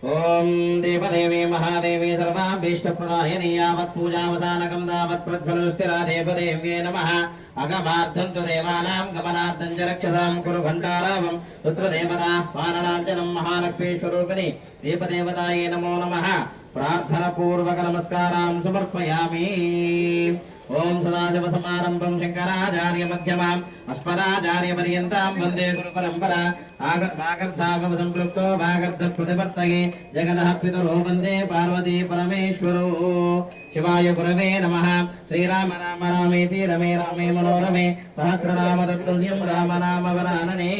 ओम देवदेवी महादेवी सर्वाभीष्टप्रदायिनी यावत् पूजावसानकं तावत् प्रज्वलुस्थिरा देवदेव्ये नमः अगमार्थं च देवानां गमनार्थं च रक्षसां कुरु घण्टारावं पुत्रदेवता पालनाञ्जनं महालक्ष्मीस्वरूपिणी दीपदेवतायै नमो नमः प्रार्थनापूर्वक नमस्कारां समर्पयामि। ओम सदाशिवसमारम्भं शङ्कराचार्यमध्यमाम् अस्मदाचार्यपर्यन्तां वन्दे गुरुपरम्परा वागर्धागमसम्पृक्तो वागर्धप्रतिवर्तये जगतः पितरो वन्दे पार्वती परमेश्वरो। शिवाय गुरवे नमः। श्रीराम राम रामेति रमे रामे मनोरमे सहस्रनाम तत्तुल्यं राम नाम वरानने।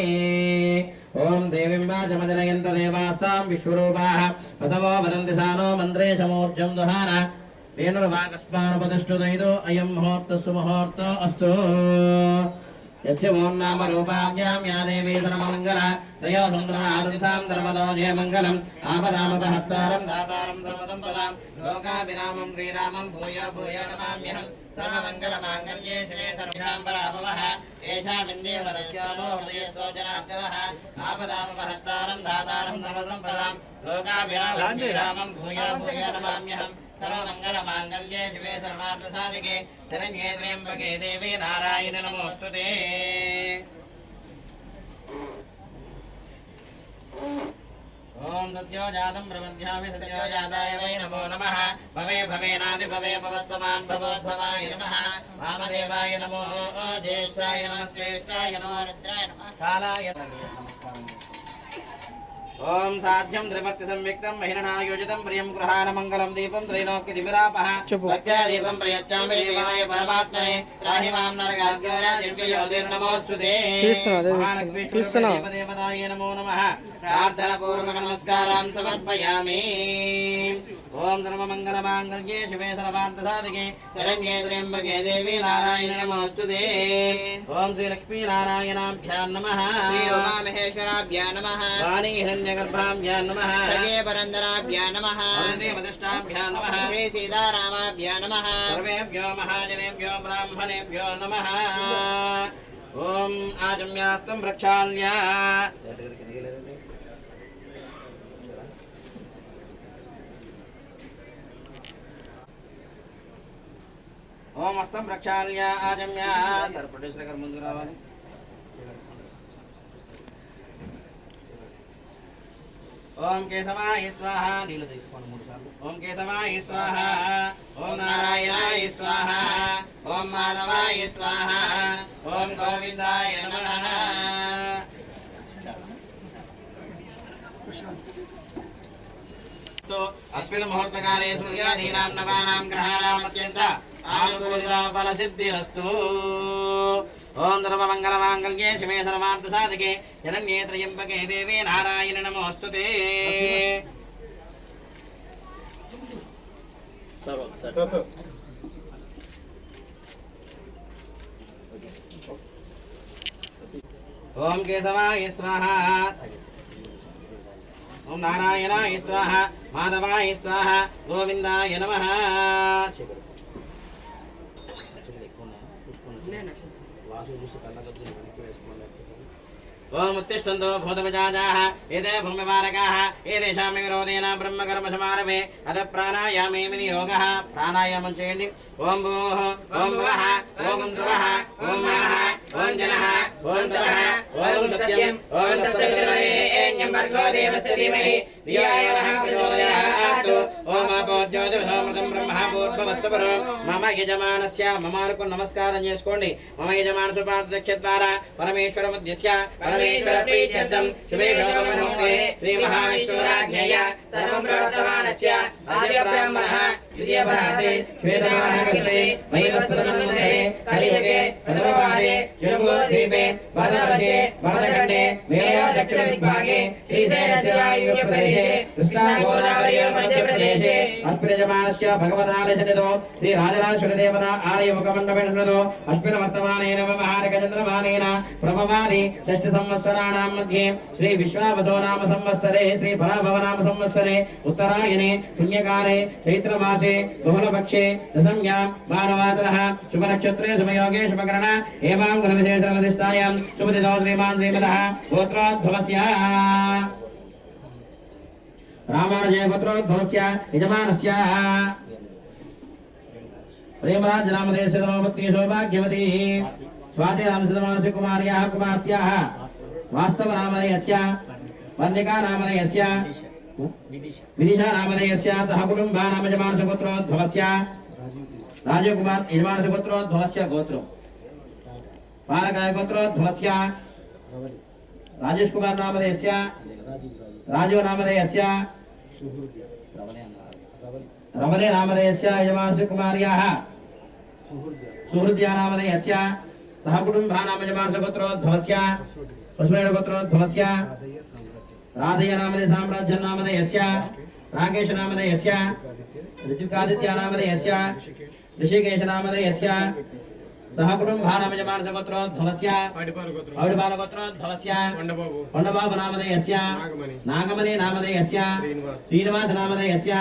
ओम देवीं वाचमजनयन्त देवास्तां विश्वरूपाः वसवो वदन्ति सानो मन्त्रे समूर्जं दुहाना वेणुर्वागस्मानपदष्टुदैतो अयं मुहूर्तः सुमुहूर्तो अस्तु। यस्य ओं नाम रूपाभ्यां या देवी सर्वमङ्गला त्रयो सुन्दरमादितां सर्वतो जयमङ्गलम् आपदामपहत्तारं दातारं सर्वसम्पदां लोकाभिरामं श्रीरामं भूयो भूयो नमाम्यहम्। सर्वमङ्गलमाङ्गल्ये शिवे सर्वशाम्बराभवः येषामिन्दे वदस्यामो हृदयस्थो जनार्दनः आपदामपहत्तारं दातारं सर्वसम्पदां लोकाभिरामं श्रीरामं भूयो भूयो नमाम्यहम्। सर्वमङ्गलमाङ्गल्ये शिवे सर्वार्थसाधिके शरण्ये त्र्यम्बके देवी नारायणि नमोऽस्तुते। ओम सत्यो जातं प्रपद्यामि सत्यो जाताय वै नमो नमः। भवे भवेनादि भवे भवस्वमान् भवोद्भवाय नमः। वामदेवाय नमो ज्येष्ठाय नमः श्रेष्ठाय नमो रुद्राय नमः कालाय नमस्कारः। ओम साध्यं त्रिभक्ति संयुक्तं महिरणायोजितं प्रियं गृहाण मंगलम दीपं त्रैलोक्य दिविरापः भक्त्या दीपं प्रयच्छामि देवाय परमात्मने त्राहि मां नरकाद्गोरा दिव्यज्योतिर्नमोऽस्तुते। देवदेवताय नमो नमः। प्रार्थनापूर्वक नमस्कारान् समर्पयामि। ओम सर्वमङ्गलमाङ्गल्ये शिवे सर्वार्थसाधिके शरण्ये त्र्यम्बके देवी नारायणि नमोऽस्तुते। ओम श्री लक्ष्मी नारायणाभ्यां नमः। श्री उमामहेश्वराभ्यां नमः। वाणी हिरण्यगर्भाभ्यां नमः। सगे वरन्दराभ्यां नमः। वरदेवदिष्टाभ्यां नमः। श्री सीतारामाभ्यां नमः। सर्वेभ्यो महाजनेभ्यो ब्राह्मणेभ्यो नमः। ओम आजम्यास्तं प्रक्षाल्य ओम अस्तं प्रक्षाल्य आजम्या सर्वप्रदेशकर ముందు రావాలి। ओम केशवाय स्वाहा नील తీసుకోండి మూడు సార్లు। ओम केशवाय स्वाहा ओम नारायणाय स्वाहा ओम माधवाय स्वाहा ओम गोविंदाय नमः। तो अस्मिन् मुहूर्तकाले सूर्यादीनां नवानां ग्रहाणाम् अत्यन्त आनुकूलिता फलसिद्धिरस्तु। ओम सर्वमङ्गलमाङ्गल्ये शिवे सर्वार्थसाधिके शरण्ये त्र्यम्बके देवी नारायणि नमोऽस्तुते। ओम केशवाय स्वाहा ओम नारायणाय स्वाहा माधवाय स्वाहा गोविंदाय नमः। ओम उत्तिष्ठन्तु भूतविजाजाः एते भूमिवारकाः एतेषां विरोधेन ब्रह्मकर्मसमारभे अतः प्राणायामे विनियोगः। प्राणायामं చేయండి। ओम भूः ओम भुवः ओम ध्रुवः ओम महः ओम जनः ओम तपः ओम सत्यम् ओम तत्सवितुर्वरेण्यं भर्गो देवस्य धीमहि धियो यो नः प्रचोदयात्। ओम आपो ज्योतिर्समृतं ब्रह्मः भूर्भुवस्सुवरो मम यजमानस्य మమాలకు నమస్కారం చేసుకోండి। మమ యజమాన సుపాదక్ష ద్వారా పరమేశ్వర మధ్యస్య పరమేశ్వర ప్రీత్యర్థం శుభే శోభముహూర్తే శ్రీ మహావిష్ణురాజ్ఞయ సర్వం ప్రవర్తమానస్య ఆద్య బ్రాహ్మణః ద్వితీయ భారతే శ్వేతవాహకల్పే వైవస్వతమన్వంతే కలియుగే ప్రథమపాదే జంబూద్వీపే వరదవర్షే వరదఖండే మేరో దక్షిణ దిగ్భాగే శ్రీశైలस्य వాయువ్యప్రదేశే కృష్ణా గోదావర్యోः మధ్యప్రదేశే అస్మిన్నజమానస్య భగవతాలయసన్నిధో శ్రీ రాజరాజేశ్వరదేవతా ఆలయముఖమండపేనో అస్మిన్ వర్తమానేన మహారగచంద్రమానేన ప్రభవాది షష్ఠ సంవత్సరాణాం మధ్యే శ్రీ విశ్వావసో నామ సంవత్సరే శ్రీ ఫలాభవ నామ సంవత్సరే ఉత్తరాయణే పుణ్యకాలే చైత్రమాసే బహుళపక్షే దశమ్యాం మానవాతరః శుభనక్షత్రే శుభయోగే శుభకరణ ఏవాం గుణవిశేషణవధిష్టాయాం శుభదినో శ్రీమాన్ శ్రీమదః గోత్రోద్భవస్య रामानुजय पुत्रोद्भवस्य यजमानस्य प्रेमराज नामधेयस्य धर्मपत्नी सौभाग्यवती स्वाति रामसदमानस्य कुमार्याः कुमार्त्याः वास्तव नामधेयस्य वन्दिका नामधेयस्य विदिशा नामधेयस्य सह कुटुम्बा नाम यजमानस्य पुत्रोद्भवस्य राजीव कुमार यजमानस्य पुत्रोद्भवस्य गोत्रो पालकाय पुत्रोद्भवस्य राजेश कुमार नामधेयस्य राजीव नामधेयस्य रवले नामधेयस्य यजमानस्य कुमार्याः सुहृद्या नामधेयस्य सह कुटुम्बा नाम यजमानस्य पुत्रोद्भवस्य पुष्पेण पुत्रोद्भवस्य राधेय नामधेय साम्राज्य नामधेयस्य राकेश नामधेयस्य ऋतिकादित्य नामधेयस्य ऋषिकेश नामधेयस्य सह कुटुम्बा नाम यजमानस्य पुत्रोद्भवस्य औडबाल गोत्रोद्भवस्य पंडबाबु नामधेयस्य नागमणि नामधेयस्य श्रीनिवास नामधेयस्य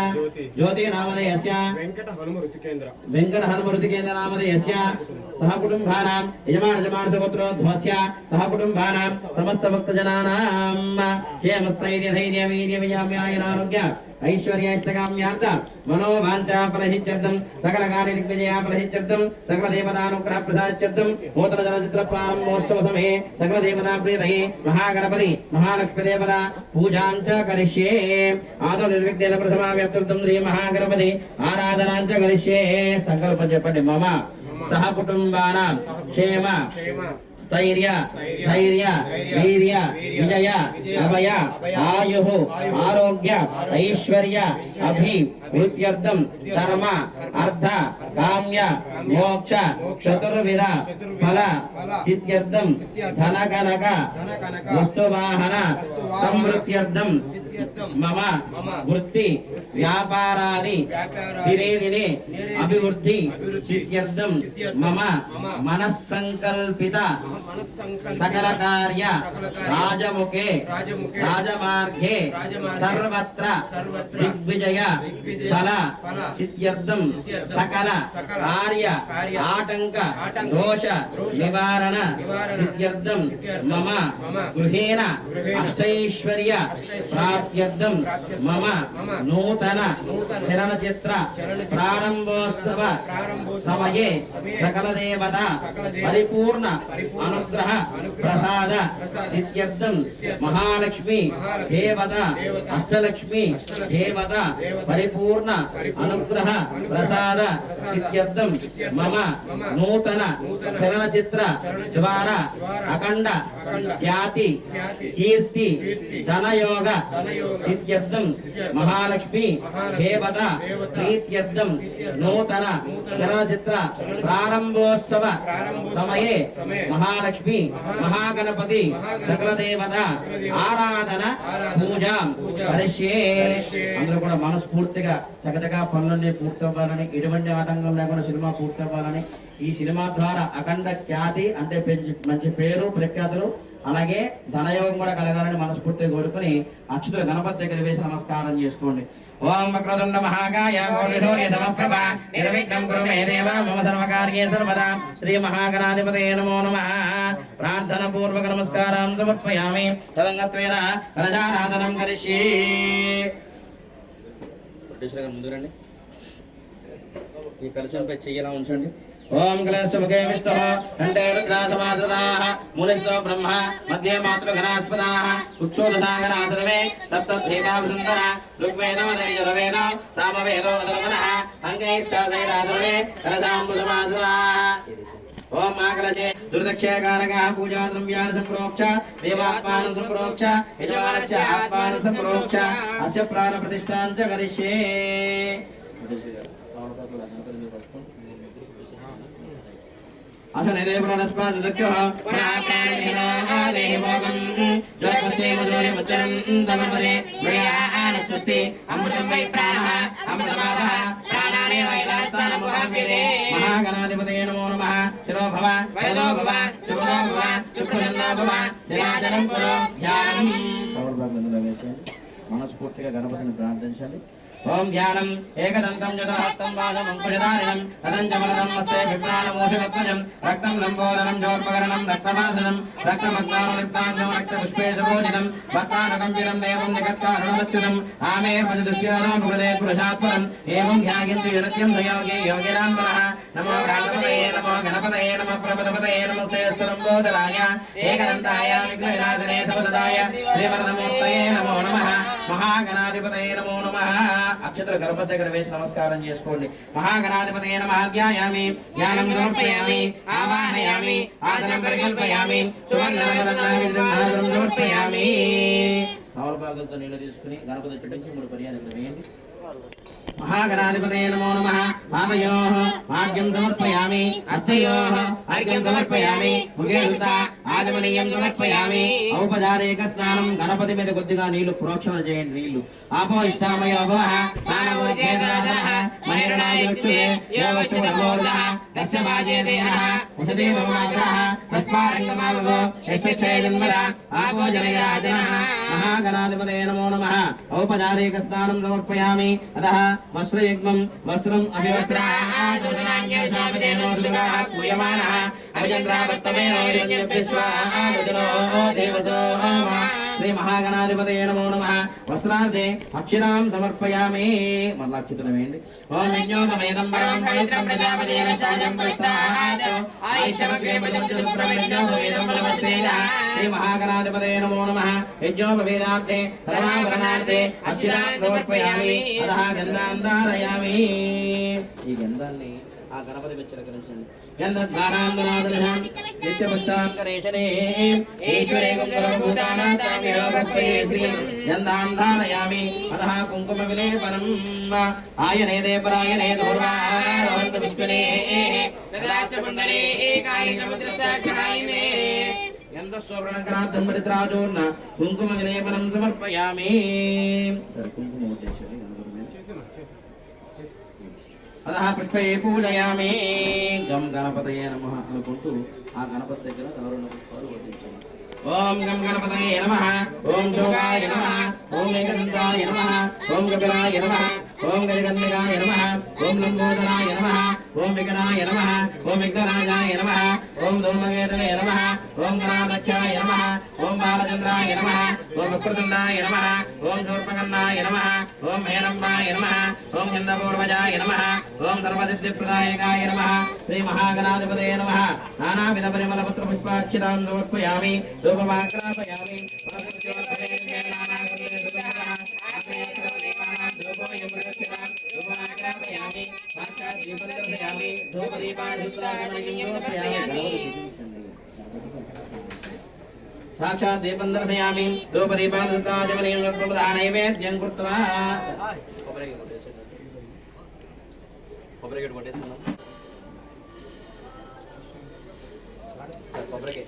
ज्योति नामधेयस्य वेंकट हनुम ऋतिकेन्द्र नामधेयस्य सह कुटुम्बानां यजमानस्य पुत्रोद्भवस्य सह कुटुम्बानां समस्त भक्तजनानां क्षेमस्थैर्य धैर्य वीर्य विजयाम्यायनारोग्य ऐश्वर्यैष्टकाम्यार्थ मनोवाञ्छा फलहित्यर्थं सकल कार्य दिग्विजया फलहित्यर्थं सकल देवतानुग्रह प्रसादार्थं नूतन चलचित्र प्रारंभोत्सव समये सकल देवता प्रीतये महागणपति महालक्ष्मी देवता पूजां च करिष्ये आदौ निर्विघ्नेन प्रथमाव्याप्त्यर्थं श्री महागणपति आराधनां च करिष्ये संकल्प చెప్పండి मम सह कुटुम्बानां क्षेम स्थैर्य धैर्य वीर्य विजय अभय आयुः आरोग्य ऐश्वर्य अभिवृद्ध्यर्थं धर्म अर्थ काम्य मोक्ष चतुर्विध फल सिद्ध्यर्थं धन कनक वस्तुवाहन समृद्ध्यर्थं मम वृत्ति व्यापारादि दिने दिने अभिवृद्धि सिद्ध्यर्थं मम मनस्संकल्पित सकल कार्य राजमुखे राजमार्गे सर्वत्र दिग्विजय फल सिद्ध्यर्थं सकल कार्य आटंक दोष निवारण सिद्ध्यर्थं मम गृहेण अष्टैश्वर्य प्राप्त्यर्थं मम नूतन चलनचित्र प्रारंभोत्सव समये सकल देवता परिपूर्ण अनुग्रह प्रसाद सिद्ध्यर्थं महालक्ष्मी देवता अष्टलक्ष्मी देवता परिपूर्ण अनुग्रह प्रसाद सिद्ध्यर्थं मम नूतन चलनचित्र द्वारा अखंड ख्याति कीर्ति धनयोग सिद्ध्यर्थं महालक्ष्मी देवता प्रीत्यर्थं नूतन चलनचित्र प्रारंभोत्सव समये महालक्ष्मी महागणपति सकल देवता आराधన పూజాం కరిష్యే అందరూ కూడా మనస్ఫూర్తిగా చకచకా పనులన్నీ పూర్తవ్వాలని ఎటువంటి ఆటంకం లేకుండా సినిమా పూర్తవ్వాలని ఈ సినిమా ద్వారా అఖండ ఖ్యాతి అంటే మంచి పేరు ప్రఖ్యాతులు అలాగే ధనయోగం కూడా కలగాలని మనస్ఫూర్తిగా కోరుకుని అక్షతులు గణపతి దగ్గర వేసి నమస్కారం చేసుకోండి ఓం వక్రతుండ మహాకాయ కోటిసూర్య సమప్రభ నిర్విఘ్నం కురు మే దేవ మమ సర్వకార్యే సర్వదా శ్రీ మహాగణాధిపతయే నమో నమః ప్రార్థన పూర్వక నమస్కారం సమర్పయామి తదంగత్వేన కలశారాధనం కరిష్యే ముందు రండి ఈ కలశంపై చెయ్యలా ఉంచండి ओम कलशमुखे विष्णुः कंठे रुद्रासमाश्रिताः मूलस्थो ब्रह्म मध्ये मातृगणास्पदाः उच्छोदसागरा सर्वे सप्तद्वीपावसुन्दर ऋग्वेदो यजुर्वेद सामवेदो अथर्वणः अङ्गैश्चासैरा सर्वे कलशाम्बुसमाश्रिताः ओम माकलशे दुर्दक्षयकारकः पूजाद्रव्यान् सम्प्रोक्ष्य देवात्मानं सम्प्रोक्ष्य यजमानस्य आत्मानं सम्प्रोक्ष्य अस्य प्राणप्रतिष्ठां च करिष्ये असने देवरानस्पाद दक्योः प्राणेनादेवगं जपसेमदोरिमुच्चरं तमर्मदे मयानस्वस्ति अमृतं वै प्राणः अमृतमावः प्राणाने वैदास्तानमुहाव्यदे महागणाधिपतये नमो नमः शिरो भव वरदो भव सुखदो भव सुखनन्दो भव निराजनं कुरु ध्यानं మనస్ఫూర్తిగా గణపతిని ప్రార్థించండి ఓం ధ్యానం ఏకదంతం చతుర్హస్తం వాసం అంకుశధారిణం రదంజమనదం వస్తే విప్రాణమోషరత్నజం రక్తం లంబోదరం జోర్పకరణం రక్తవాసనం రక్తమగ్నానులిప్తాంగం రక్తపుష్పే శోభితం భక్తానకంపిరం దేవం జగత్కారణమత్యుతం ఆమే భజదుత్యానాముపదే పురుషాత్మనం ఏవం ధ్యాయంతు యునత్యం దయోగే యోగిరాంబరః నమో ప్రాణపతయే నమో గణపతయే నమో ప్రమదపతయే నమస్తే స్తులంబోదరాయ ఏకదంతాయ విఘ్నవినాశనే సమదదాయ శ్రీవరదమూర్తయే నమో నమః మహాగణాధిపతయే నమో నమః అక్షతలు గణపతి దగ్గర వేసి నమస్కారం చేసుకోండి మహాగణాధిపతయే నమః ధ్యాయామి జ్ఞానం సమర్పయామి ఆవాహయామి ఆసనం పరికల్పయామి సువర్ణరత్నావిధం సమర్పయామి నవలపాకులతో నీళ్ళు తీసుకుని గణపతి చుట్టించి 3 పర్యాయం వేయండి महागणाधिपतये नमो नमः पादयोः भाग्यं समर्पयामि हस्तयोः अर्घ्यं समर्पयामि मुखे सुता आचमनीयं समर्पयामि औपचारिक स्नानं गणपति మీద కొద్దిగా నీళ్లు ప్రోక్షణ చేయండి నీళ్లు ఆపో ఇష్టామయ భవః స్నానమో చేదనః మహిరణాయుక్షులే యోవశుభోర్దః తస్య బాజేదేనః ఉషదే భవమాతరః తస్మారంగమావో యస్య జన్మద ఆపో జనయరాజనః महागणाधिपतये नमो नमः औपचारिक स्नानं समर्पयामि अतः वस्त्रयुग्मं वस्त्रम् अभिवस्त्राः पूयमानः श्री महागणाधिपतये नमो नमः वस्त्रार्थे अक्षरां समर्पयामि मल्लाक्षितनमेंడి ओम यज्ञोपवेदं परमं पवित्रं प्रजापतेन ताजं प्रस्तात् आयुष्यमग्रे पदं प्रमेज्ञोपवेदं बलवस्तेजः श्री महागणाधिपतये नमो नमः यज्ञोपवेदार्थे सर्वाभरणार्थे अक्षरां समर्पयामि अतः गन्धां धारयामि ఈ గంధాన్ని ఆ గణపతి వెచ్చలకరించండి గంధద్వారాంధనాదనః నిత్యపుష్టాంకరేషనే ఈశ్వరేకం సర్వభూతానాం తామేవ భక్తయే శ్రీం గంధాం ధారయామి అతః కుంకుమ విలేపనం ఆయనే దేవరాయనే దూర్వారవంత పుష్పనే రదాసపుందరే ఏకాని సముద్రసాగ్రహాయిమే గంధస్వప్రణకరార్థం పరిత్రాజోర్ణ కుంకుమ విలేపనం సమర్పయామి సరే కుంకుమ ఉద్దేశం अतः पुष्पे पूजयामि गम गणपतये नमः అనుకుంటూ ఆ గణపతి దగ్గర గౌరవ పుష్పాలు వదిలించండి ఓం గం గణపతయే నమః ఓం శోకాయ నమః ఓం ఏకదంతాయ నమః ఓం కపిలాయ నమః ఓం గజగన్నికాయ నమః ఓం లంబోదరాయ నమః ఓం వికటాయ నమః ఓం విఘ్నరాజాయ నమః ఓం ధూమకేతవే నమః ఓం గణాధ్యక్షాయ నమః ఓం బాలచంద్రాయ నమః ఓం వక్రతుండాయ నమః ఓం శూర్పకర్ణాయ నమః ఓం హేరంబాయ నమః ఓం చంద్రపూర్వజాయ నమః ఓం సర్వసిద్ధిప్రదాయకాయ నమః శ్రీ మహాగణాధిపతయే నమః నానావిధ పరిమళ పత్ర పుష్పాక్షితాం సమర్పయామి ధూపమాగ్రాపయామి साक्षात् दीपं दर्शयामि धूपदीपान् धृताजमनीं नैवेद्यं कृत्वा కొబ్బరిగడ్డ కొట్టేస్తున్నాం సార్ కొబ్బరికాయ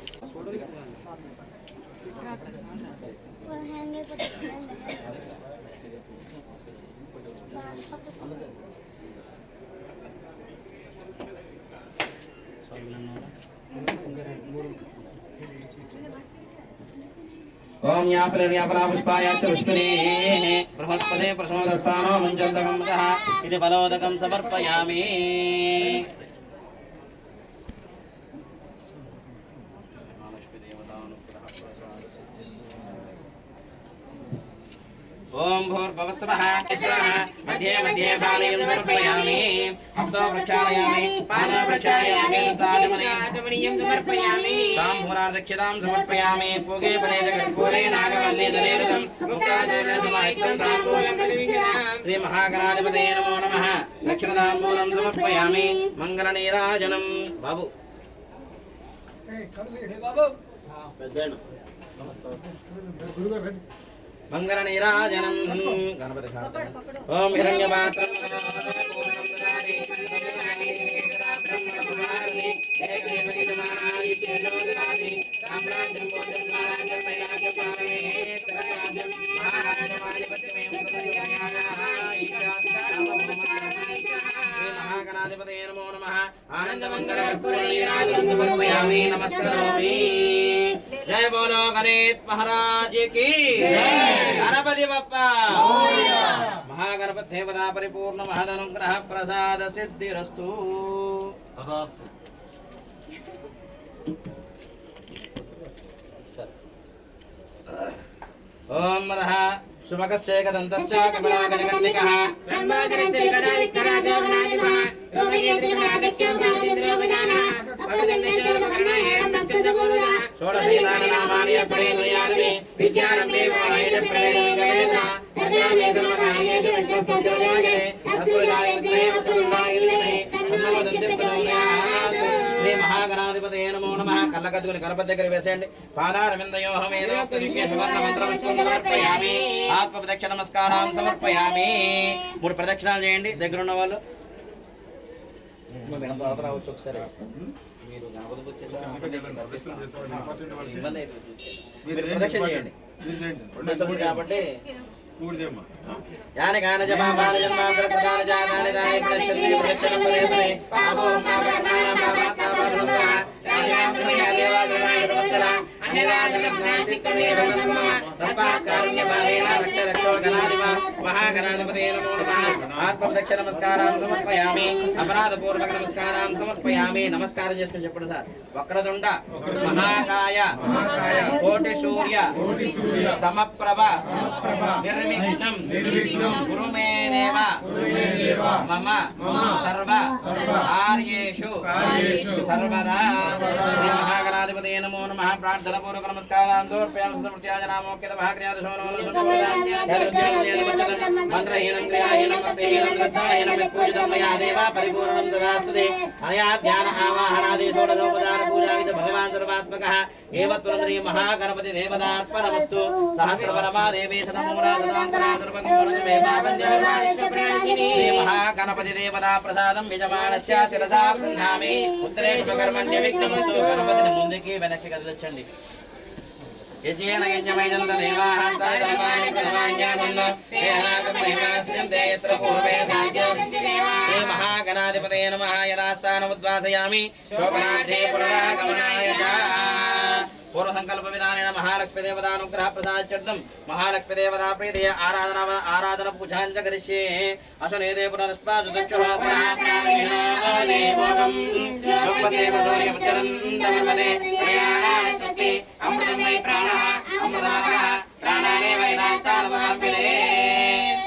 ओम यापला पुष्पायाच पुष्पिने बृहस्पते प्रसोदस्थानो मुञ्चन्तकं इति फलोदकं समर्पयामि ओम भूर्भुवस्वः मध्ये मध्ये बालयं समर्पयामि हस्तो प्रक्षालयामि पादं प्रक्षालयामि ताजमनीयं समर्पयामि ताम्बूलादक्षितां समर्पयामि पूगे फलेन कर्पूरे नागवल्ली दलेरुदं मुक्ताचूर्णसमायुक्तं ताम्बूलं श्री महागणाधिपतये नमो नमः दक्षिणताम्बूलं समर्पयामि मंगलनीराजनं बाबू मंगलनीराजनं गणपति ओम हिरण्यपात्रं महागणाधिपतये नमो नमः आनंदमंगलकर्पूरनीराजनं समर्पयामि नमस्करोमि। जय बोलो गणेश महाराज की जय। गणपति बप्पा महागणपति దేవతా పరిపూర్ణ మహదనుగ్రహ ప్రసాద సిద్ధిరస్తు. తదాస్తు. ఓం మదః సుమకశ్చేకదంతశ్చ కమలాకజగన్నికః బ్రహ్మాకరస్య వికటావిక్రరాజో గణాధిపః రోమకేతుర్గణాధ్యక్షో గణాధిపతిర్గణాః అపదందేశోపకరణాయేణం ప్రస్కృతపూర్వః షోడశైలానామాని అప్పుడేయాదవి విద్యారంభే వాయేన ప్రవేశవేద తద్రామే ధర్మకార్యేషు విద్వస్తస్యోజాయతే తత్పురుషాయతే వక్రతుండాయతే తన్నోదంతే ప్రచోదయాత్. శ్రీ మహాగణాధిపతయే నమో నమః. కళ్ళకద్దుకుని గణపతి దగ్గర వేసేయండి. పాదారవిందయోః వేదోక్త దివ్య సువర్ణ మంత్రం సమర్పయామి. ఆత్మ ప్రదక్షిణ నమస్కారం సమర్పయామి. 3 ప్రదక్షిణాలు చేయండి దగ్గర ఉన్న వాళ్ళు. రావచ్చు ఒకసారి. మీరు గణపతి పూజ చేశారు, ప్రదక్షిణ చేయండి కాబట్టి. యాని గాన జపాపాల జన్మాంతర ప్రధాన జాగాని దాని ప్రదక్షిణ ప్రదక్షిణ పదే పదే ఆపోహం పాపకర్మాణం పాపాత్తాపాదం ఆశయాం ప్రణయ దేవాగ్రహాయ నమస్కారం మహాగణాధిపతయే నమో నమః. ఆత్మ ప్రదక్షిణ నమస్కారం సమర్పయామి. అపరాధపూర్వక నమస్కారం సమర్పయామి. నమస్కారం చేసుకుని చెప్పండి సార్. వక్రతుండ మహాకాయ కోటి సూర్య సమప్రభ నిర్విఘ్నం గురు మే దేవ మమ సర్వ కార్యేషు సర్వదా. మహాగణాధిపతయే నమో నమః. ప్రార్థన పూర్వక నమస్కారం సమర్పయామి. సమృత్యాజనామోక్త మంత్రహీనం క్రియాహీనం భక్తిహీనం శ్రద్ధాహీనం పూజితం మయా దేవ పరిపూర్ణం దదాస్తుతే. అనయా ధ్యాన ఆవాహనాది షోడశోపచార పూజావిత భగవాన్ సర్వాత్మకః ఏవత్వం శ్రీ మహాగణపతి దేవతార్పణమస్తు. సహస్రవరమా దేవీ శతమూలా శతాంతరా సర్వం మే శ్రీ మహాగణపతి దేవతా ప్రసాదం యజమానస్య శిరసా ప్రణామి. ఉత్తరేషు కర్మణ్య విఘ్నమస్తు. గణపతిని ముందుకి వెనక్కి కదిలించండి. యజ్ఞేన యజ్ఞమైనంత దేవాః సర్వధర్మాణి ప్రథమాన్యామన్న ఏహాకం మహిమాస్యంతే యత్ర పూర్వే సాధ్యం. శ్రీ మహాగణాధిపతయే నమః. యథాస్థానముద్వాసయామి శోభనార్థే పునరాగమనాయ చ. పూర్వ సంకల్ప విధానేన మహాలక్ష్మీ దేవతానుగ్రహ ప్రసాదార్థం మహాలక్ష్మీ దేవతా ప్రీతయ ఆరాధన పూజాంచ కరిష్యే. అశనేదే పునరస్పాసుదక్షుః పునఃప్రాణేమోగం లోకసేవ సూర్యముచ్చరంతమర్మదే స్వస్తి అమృతం వై ప్రాణః అమృతాః ప్రాణానేవ యథాస్థానమర్పితే.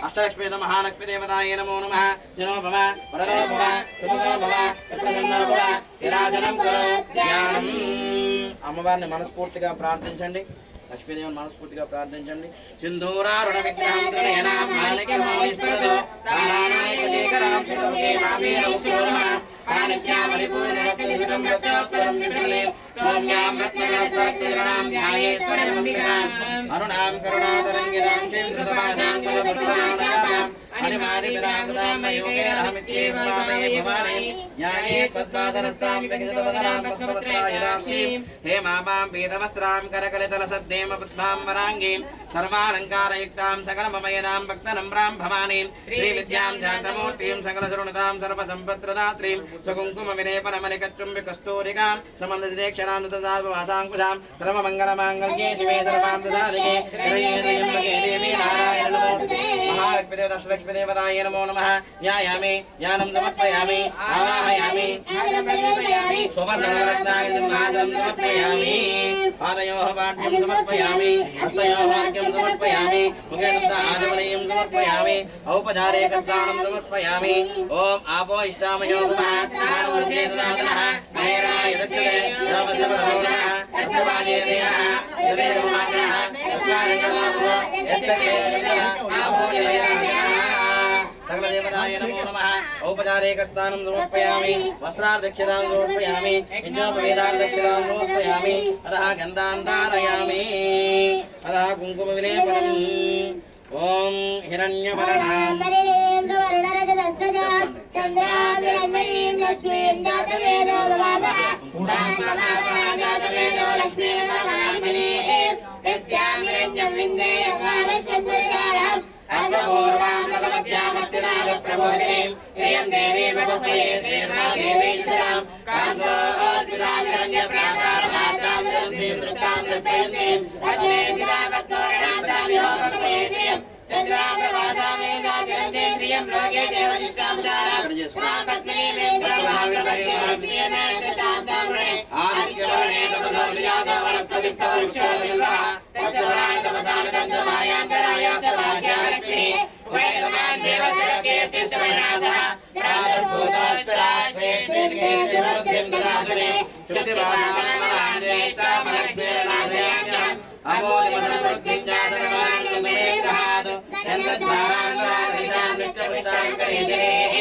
అష్టలక్ష్మీ మహాలక్ష్మీ దేవతాయే నమో నమః. జనో భవ వరదో భవ సుఖదో భవ ప్రసన్నో భవ విరాజనం కురు జ్ఞానం. అమ్మవారిని మనస్ఫూర్తిగా ప్రార్థించండి. లక్ష్మీదేవిని మనస్ఫూర్తిగా ప్రార్థించండి. సింధూరారుణ విగ్రహం త్రినయనా మాణిక్యమౌళిస్ఫురతో ప్రాణానాయక శేఖరాం శివముఖే మామేనం శివోనః. పాణిభ్యాం పరిపూర్ణరత్నసితం రత్నోత్తరం విష్ణుదే సౌమ్యాం రత్నగణస్ఫటికరణాం ధ్యాయేశ్వరమంబికాం. అరుణాం కరుణాతరంగితాం చంద్రతమాసాం తదపుష్పాణాం హరిమాదివిరామృతాం మయూకేనహమిత్యేవ పాపయే భవానీ జ్ఞానే పద్మాసనస్తాం వికసితవదనాం పద్మపత్రాయదాక్షీం. హేమామాం పీతవస్త్రాం కరకలితలసద్దేమ పద్మాం వరాంగీం సర్వాలంకారయుక్తాం సకలమమయదాం భక్తనమ్రాం భవానీం. శ్రీవిద్యాం శాంతమూర్తిం సకలశృణుతాం సర్వసంపత్ప్రదాత్రీం స్వకుంకుమ విలేపనమలికచ్చుంబి కస్తూరికాం సమందసిదేక్షరాం సుతసార్వవాసాంకుశాం సర్వమంగళమాంగళ్యే శివే సర్వార్థసాధికే త్రయంబకే దేవీ నారాయణ నమోస్తుతే. మహాలక్ష్మీ అష్టలక్ష్మీ దేవతాయే నమో నమః. ధ్యాయామి జ్ఞానం సమర్పయామి ఆవాహయామి సువర్ణరత్నాయుధం సమర్పయామి. పాదయోః పాఠ్యం సమర్పయామి హస్తయోః అర్ఘ్యం సమర్పయామి ముఖే ఆదమనీయం సమర్పయామి ఔపచారిక స్నానం సమర్పయామి. ఓం ఆపో ఇష్టామయో నమః. జ్ఞానవర్షే దదాతనః మహేరాయ దక్షతే రామసమనమో నమః. యస్య వాజే దేనః యదేవ మాతరః యస్మారంగమాభో యస్య కేతనః ఆపో యదయాః. సకల దేవతాయ నమో నమః. ఔపచారిక స్నానం సమర్పయామి వస్త్రార్దక్షిణాం సమర్పయామి యజ్ఞోపవేదార్దక్షిణాం సమర్పయామి. అతః గంధాన్ ధారయామి. అతః కుంకుమ విలేపనం. ఓం హిరణ్యవర్ణాం చంద్రాభిరమయీం లక్ష్మీం జాతవేదో భవావః. జాతవేదో లక్ష్మీం యస్యాం హిరణ్యం విందేయం వావస్వందరిదారః. అస్వపూర్వాం భగవత్యామస్తినాద ప్రబోధినీం శ్రియం దేవీ బహుప్రియే శ్రీర్మాదేవీ సదాం కాంతోస్మితాం హిరణ్య ప్రాకారసార్తాం ధరంతీం తృప్తాం దర్పయంతీం అగ్నే సిదామగ్నోరణాస్తాం యోగమయేతిం చంద్రాభ్రవాసామేధాతిరంతే శ్రియ आदित्यवर्णे तपसो विजातो वनस्पतिस्थो वृक्षोऽभिल्वः तस्य वराणि तपसामितञ्जमायान्तराय सभाग्यालक्ष्मीः उभयतमान् देवस्य कीर्तिश्च वर्णासः प्रादुर्भूतोऽस्पराश्रेत्सेविकेर्तिवृद्धिं ददातु मे श्रुतिवादात्मनान्येष्टामलक्ष्मीर्नाशयाम्यहम् अबोधिमसंवृद्धिं जातनमानन्दमेग्रहात् यन्दद्वारान्तरादिशां नित्यपुष्टां करीशेः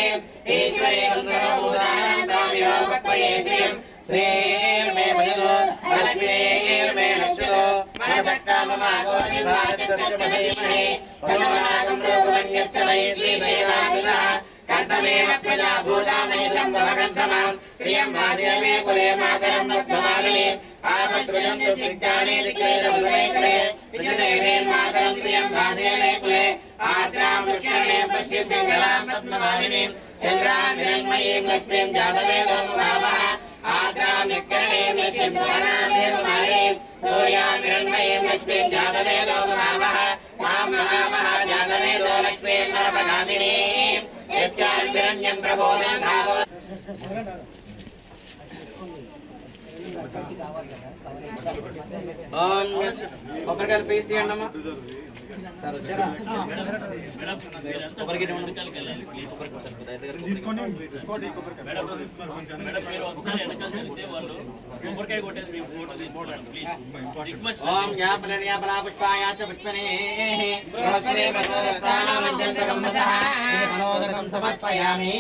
ईश्वरेकं सर्वभूतानां तामिहो पक्वये श्रियम् श्रीर्मे भजतो लक्ष्मीर्मे नश्यतो मनसक्ता मम गोधिभारतस्य महीमहे मनोरागं लोकमन्यस्य मयि श्रीदयेनामितः कर्तमेव प्रजा भूतामयि सम्भवगन्तमां श्रियं वादेवे कुले मातरं पद्ममालिनी आपसृजन्तु स्निग्धानि लिखेरवसमेकरे विजदेवे मातरं श्रियं वादेवे कुले आर्द्रां पुष्करणे पश्चिमपिङ्गलां पद्ममालिनीं चन्द्रां हिरण्मयीं लक्ष्मीं जातवेदो भावः आद्रां निकरणीं लक्ष्मीं सुवर्णां देवमालिनीं सूर्यां हिरण्मयीं लक्ष्मीं जातवेदो भावः तां महामहा जातवेदो लक्ष्मीं नरपगामिनीं यस्यां हिरण्यं प्रबोधं भावो కొబ్బరికాయలు పేస్ట్ తీయండి అమ్మా సార్ వచ్చారా కొబ్బరికాయ ఓం యాపలా పుష్పాయ చ పుష్పనే మనోదకం సమర్పయామి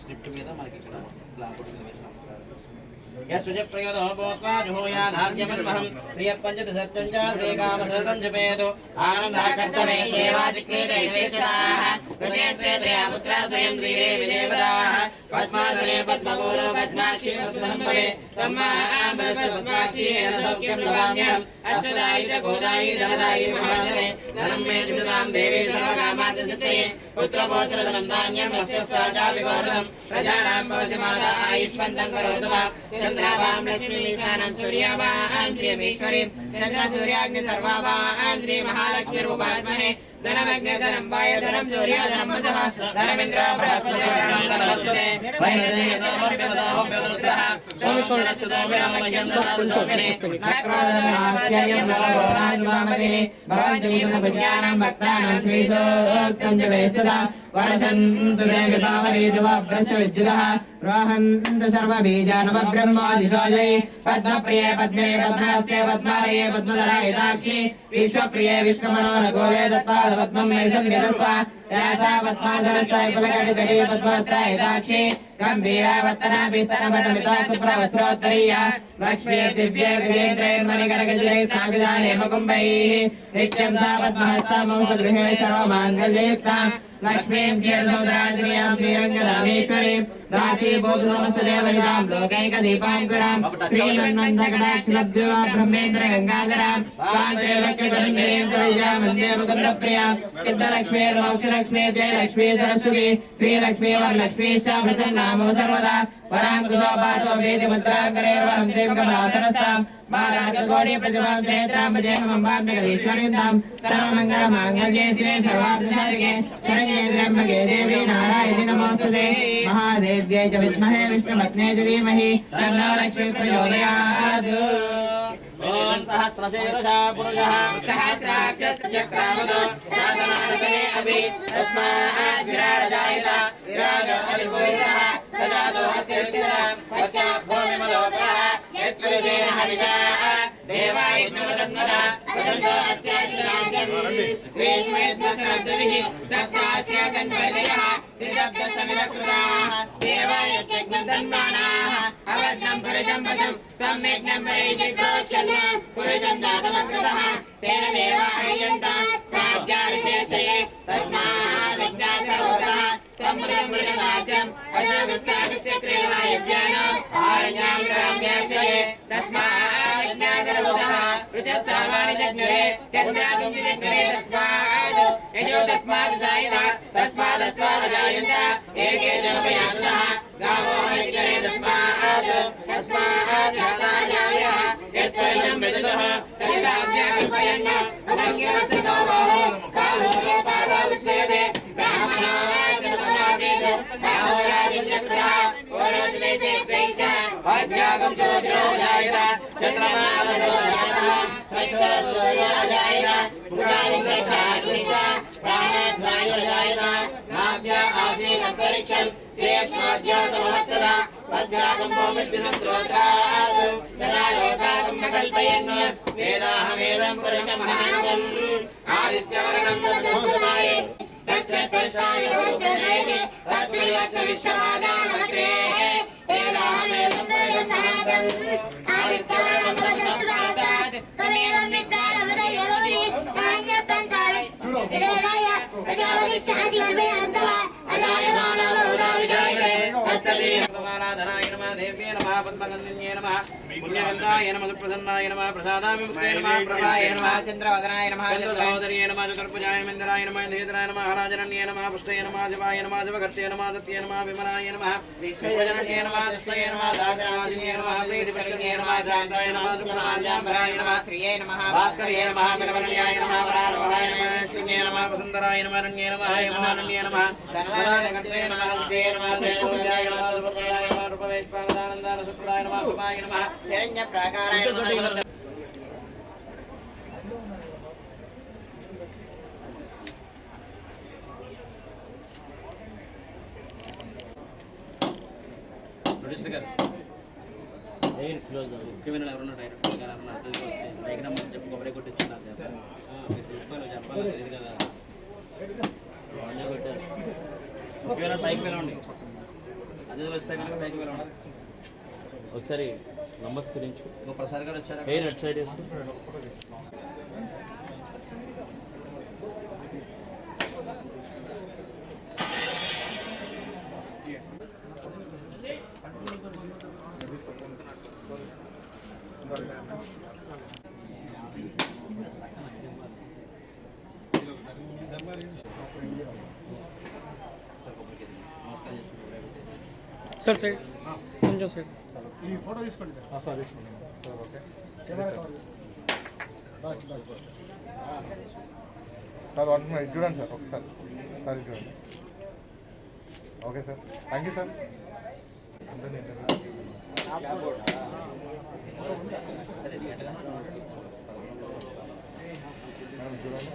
స్క్రిప్ట్ మీద మనకి ఇక్కడ బ్లాక్ यस्वजप्रयोदो भूत्वा जुहोयाधार्यमन्महं श्रियपञ्चदशत्यं च श्रीकामशतं जपेतो आनन्दः कर्तमे सेवाचिक्रीतैवेशदाः ऋषेश्रेत्रया पुत्रा स्वयं श्रीदेवी देवताः पद्मासने पद्मपूरो पद्माक्षी पद्मसम्भवे पद्माक्षीण सौख्यं लभाम्यहम् अश्वदायि च गोदायि धनदायि महासने धनं मे द्विषदां देवी सर्वकामार्थसिद्धये पुत्रपौत्रधनं धान्यम् अस्य साजा विगोरदं प्रजानां भवसि माता आयुष्मन्तं करोतु मां चन्द्राभां लक्ष्मीशानं सूर्याभां श्रियमीश्वरीं चन्द्रसूर्याग्नि सर्वाभां श्री महालक्ष्मीरुपास्महे धनमग्निधनं वायुधनं सूर्यधनं वसः धनमिन्द्र बृहस्पतिर्धनं धनवस्तुते वैनदेयसोमर्प्यवदामप्यवदरुद्रः सोमस्वरस्यतो विरामह्यं सदासोमिने नक्रोधनाश्चर्यं नवरोणाजुवामते भवन्तीकृतपुण्यानां भक्तानां श्रीसोक्तं जवेस्तदा वरसन्तु देवि पावरीजुवाभ्रस्य विद्युतः रोहन्तु सर्वबीजानवब्रह्मादिशोजये पद्मप्रिये पद्मिने पद्महस्ते पद्मालये पद्मधरायताक्षि विश्वप्रिये विश्वमनोरघोरे दत्पादपद्मं मे संविदस्व यासा पद्मासनस्ताय पुलकटितटे पद्मवस्त्रायताक्षि गम्भीरावर्तनाभिस्तनपटमिता सुप्रवस्त्रोत्तरीया लक्ष्मीर्दिव्यैर्गजेन्द्रैर्मणिकरगजैः स्थापिताने मुकुम्बैः नित्यं सा पद्महस्ता मम गृहे सर्वमाङ्गल्ययुक्ताम् लक्ष्मीं क्षीरसमुद्रादिन्यां श्रीरङ्गधामेश्वरीं दासी भूतसमस्तदेवनितां लोकैकदीपाङ्कुरां श्रीमन्मन्दकटाक्षलब्ध्वा ब्रह्मेन्द्र गङ्गाधरां काञ्चैलक्ष्मीं तुलजां वन्दे मुकुन्दप्रियां सिद्धलक्ष्मीर्मौक्षलक्ष्मी जयलक्ष्मी सरस्वती श्रीलक्ष्मी वरलक्ष्मीश्च प्रसन्नामो सर्वदा वराङ्कुशोपासो वेदिमुद्राङ्करेर्वहं दें कमलासनस्तां बालार्ककोटि प्रतिभां त्रेत्रां भजेहमम्बां जगदीश्वरीं तां सर्वमङ्गलमाङ्गल्ये शिवे सर्वार्थसाधिके शरण्ये त्र्यम्बके देवी नारायणि नमोऽस्तुते महादेव्यै च विद्महे विष्णुपत्न्यै च धीमहि तन्नो लक्ष्मी प्रचोदयात् ओम सहस्रशीर्षः पुरुषः सहस्राक्षश्चक्रावतो साधनार्षये अपि तस्मात् विराजजायत विराजो अधिपुरुषः सजातो अत्यर्चितः पश्चात् भूमिमलोपरः यत्पुरुषेण हविषाः देवायज्ञवदन्वदा सदन्तो अस्यादिराज्यम् ग्रीष्मेद्वस्रद्भिः सप्तास्य जन्मजयः त्रिशब्दसमिदकृताः देवायज्ञधन्वानाः अवद्नं पुरुषं वशं त्वं यज्ञं परेषिप्रोक्षल्य पुरुषं जातमकृतः तेन देवायजन्तां साध्यार्षेषये तस्मादज्ञासरोधः सम्मृतं मृगराज्यम् अशोकस्ताकस्य क्रियवायव्यानो आरण्यां ग्राम्याश्रये तस्मादज्ञासरोधः ऋतस्सामानि जज्ञरे चन्द्रागं जज्ञरे तस्मात् यजो तस्मात् जायत तस्मादस्वादजायन्त एके जोपयान्तः गावो जज्ञरे तस्मात् जातायायः यत्परिशं विदुतः तदिदाव्याकल्पयन् उभङ्गिरस्य गोवोः कालो पादौ ध्रुवायत चन्द्रमानसोजातः चक्षुर्सूर्योजायत मुखादिन्द्रशाकुनिश प्राणाद्वायुर्जायत नाभ्या आसीदन्तरिक्षम् श्रेयस्माद्या समवत्तदा मध्यागम्भोमिद्युषत्रोत्रात् तदा लोकागम् कल्पयन् वेदाहमेदम् पुरुषमहानम् आदित्यवर्णम् तमसोमाये तस्य कर्षाविदोद्गमयते तत्प्रियस्य विश्वमादानमग्रे वेदाहमेदम् पुरुषमहानम् आदित्यवर्णम् तमसोमाये तमेवम् विद्वानमुदयोरुनि नान्यपन्तानि विदेनाय प्रजापतिश्चादिवर्मे अन्तवा अजायमानवहुदाविजायते तस्य धनाय नमः देव्ये नमः पद्मगन्धिन्ये नमः पुण्यगन्धाय नमः प्रसन्नाय नमः प्रसादाभिमुक्ते नमः प्रभाय नमः चन्द्रवदनाय नमः चन्द्रसहोदर्ये नमः चतुर्भुजाय मन्दिराय नमः धीधराय नमः हराजनन्ये नमः पुष्टये नमः शिवाय नमः शिवकर्त्ये नमः सत्ये नमः विमलाय नमः विश्वजनन्ये नमः दुष्टये नमः दासराजिन्ये नमः प्रीतिपत्न्ये नमः शान्ताय नमः सुखमाल्याम्बराय नमः श्रिये नमः भास्कर्ये नमः बिलवन्याय नमः वरारोहाय नमः शून्ये नमः वसुन्धराय नमः रण्ये नमः हेममानन्ये नमः धनदानकर्त्ये नमः नमस्ते नमः श्रेयसुन्दाय नमः सुप्रदाय नमः रूपवेश्पादानन्दाय सुप्रदाय नमः सुभाय नमः हिरण्यप्राकाराय नमः ప్రొడ్యూసర్ గారు డైరెక్ట్ క్లోజ్ ముఖ్యమైన ఎవరన్నా డైరెక్టర్ గారు ఎవరన్నా అర్థం వస్తే డైగ్రామ్ అని చెప్పి కొబ్బరి కొట్టించున్నారు మీరు చూసుకోవాలి చెప్పాలి తెలియదు కదా పెట్టారు ముఖ్యమైన పైకి వెళ్ళండి అదే వస్తే కనుక పైకి వెళ్ళండి ఒకసారి నమస్కరించు ప్రసాద్ గారు వచ్చారు హెయిర్ అట్ సైడ్ వేసుకు సార్ సైడ్ కొంచెం సైడ్ ఈ ఫోటో తీసుకోండి సార్ తీసుకోండి సార్ ఓకే కెమెరా కవర్ చేసుకోండి bus bus bus sir one minute చూడండి సార్ ఒకసారి సార్ చూడండి okay sir thank you sir madam చూడండి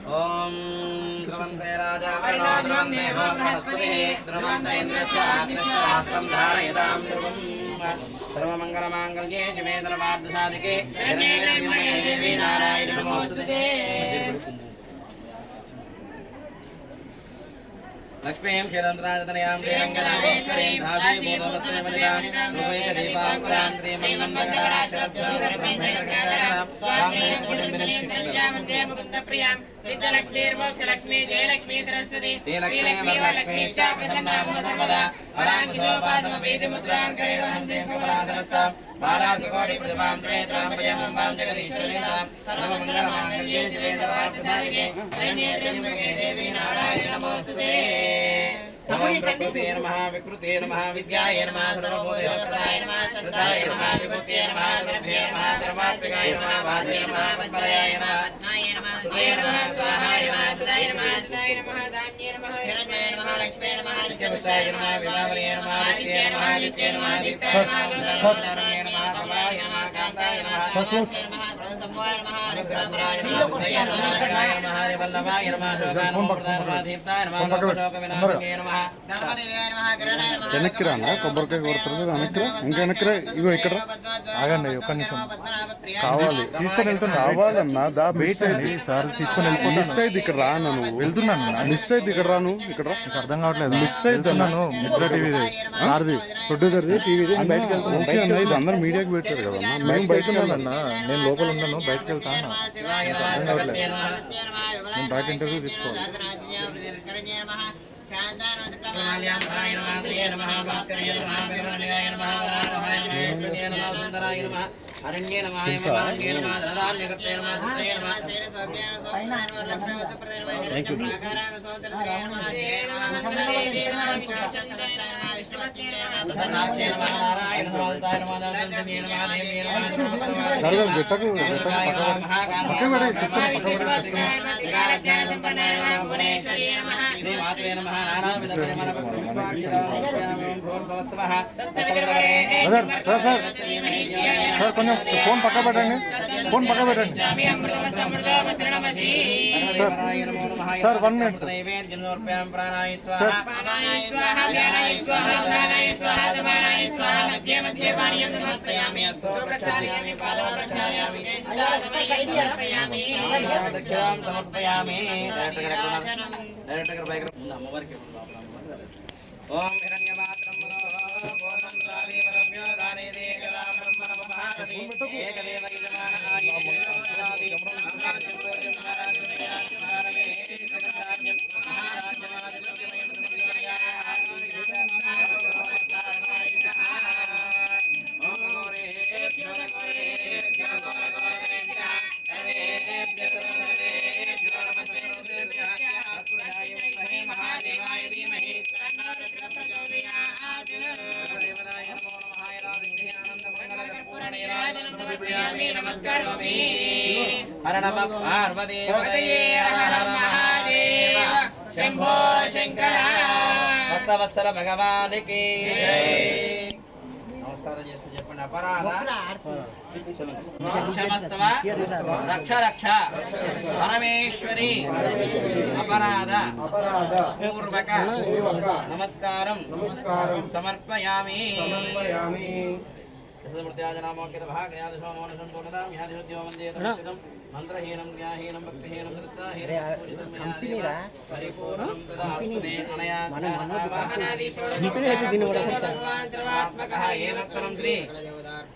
ओम ध्रुवन्ते राजा वरुणो ध्रुवन्ते वो बृहस्पतिः ध्रुवन्त इन्द्रस्य अग्निश्चास्तं धारयतां ध्रुवम् सर्वमङ्गलमाङ्गल्ये शिवे सर्वार्थसाधिके शरण्ये देवी नारायणि नमोऽस्तुते लक्ष्मीं क्षीरन्तराजतनयां श्रीरङ्गनाथेश्वरीं धासीभूतमस्ते वनितां रूपैकदीपाङ्कुरां श्रीमन्मन्दकटाक्षरत्वं सिद्धलक्ष्मीर्मोक्षलक्ष्मी जयलक्ष्मी सरस्वती श्रीलक्ष्मी वरलक्ष्मीश्च प्रसन्ना मम सर्वदा वराङ्कुशोपासमपीतिमुद्रां करेणहं कमलासनस्तां बालार्ककोटिप्रतिमां त्रेत्रां भजमम्बां जगदीश्वरीं सर्वमङ्गलमाङ्गल्ये शिवे सर्वार्थसाधिके शरण्ये त्र्यम्बके देवी नारायणि नमोऽस्तुते ओम प्रकृते नमः विकृते नमः विद्याय नमः सर्वभूतप्रदाय नमः श्रद्धाय नमः विभूते नमः सर्वे नमः सर्वात्मिकाय नमः वादे नमः पद्मलयाय नमः पद्माय नमः सुदे नमः स्वाहाय नमः सुदाय नमः सुदाय नमः दान्ये नमः हिरण्ये नमः लक्ष्मे नमः नित्यपुष्टाय नमः विभावने नमः आदित्ये नमः आदित्ये नमः दीप्ताय नमः गन्धर्वाय नमः कमलाय नमः कान्ताय नमः कामाक्षाय नमः क्रोधसंवाय नमः अनुग्रहपराय नमः बुद्धये नमः जगाय नमः हरिवल्लभाय नमः शोकानुप्रदाय नमः दीप्ताय नमः शोकविनाशके नमः వెనక్కి రా కొబ్బరికాయ కొడుతుంది వెనక్కి ఇంకా వెనక్కి ఇగో ఇక్కడ ఆగండి ఒక్క నిమిషం కావాలి తీసుకొని వెళ్తున్నా కావాలన్నా దా మిస్ అయింది సార్ తీసుకొని వెళ్ళిపోతాను మిస్ అయింది ఇక్కడ రాను నువ్వు వెళ్తున్నాను మిస్ అయింది ఇక్కడ రాను ఇక్కడ అర్థం కావట్లేదు మిస్ అయితున్నాను నిద్ర టీవీది సార్ది ప్రొడ్యూసర్ది టీవీది బయటకు వెళ్తాను ఓకే అన్న ఇది అందరూ మీడియాకి పెట్టారు కదన్నా మేము బయట ఉన్నానన్నా నేను లోపల ఉన్నాను బయటకు వెళ్తాను అర్థం కావట్లేదు నేను బయట ఇంటర్వ్యూ తీసుకోవాలి అరణ్యే నమః యమాన్యే నమః ధనాన్యకర్తే నమః సత్యే నమః సన్నాక్షే నమః నారాయణ సమాధాయ నమః దంతన్యే నమః దేవ్యే నమః శ్రీ మాత్రే నమః నానావిధ పరిమళ పుష్పాక్షరాం భోర్భవస్వః సార్ కొంచెం ఫోన్ పక్క పెట్టండి ఫోన్ పక్క పెట్టండి సార్ 1 మినిట్ నైవేద్యం సమర్పయామి ప్రాణాయ స్వాహా దక్షిణాం సమర్పయామి డైరెక్టర్ బైక్ అమ్మవారికి ఓం హిరణ్యమాత్రం పూర్ణం సాధీవరమ్యో దానేదే కళా బ్రహ్మణ మహారథి ఏకదేవ యజమానాయ హర నమ పార్వతీపతయే హర హర మహాదేవ శంభో శంకర భక్తవత్సల భగవానికి నమస్కారం చేస్తూ చెప్పండి. అపరాధ క్షమస్తవ రక్ష రక్ష పరమేశ్వరి అపరాధ పూర్వక నమస్కారం సమర్పయామి. మంత్రహీనం జ్ఞాహీనం భక్తిహీనం పరిపూర్ణం శ్రీ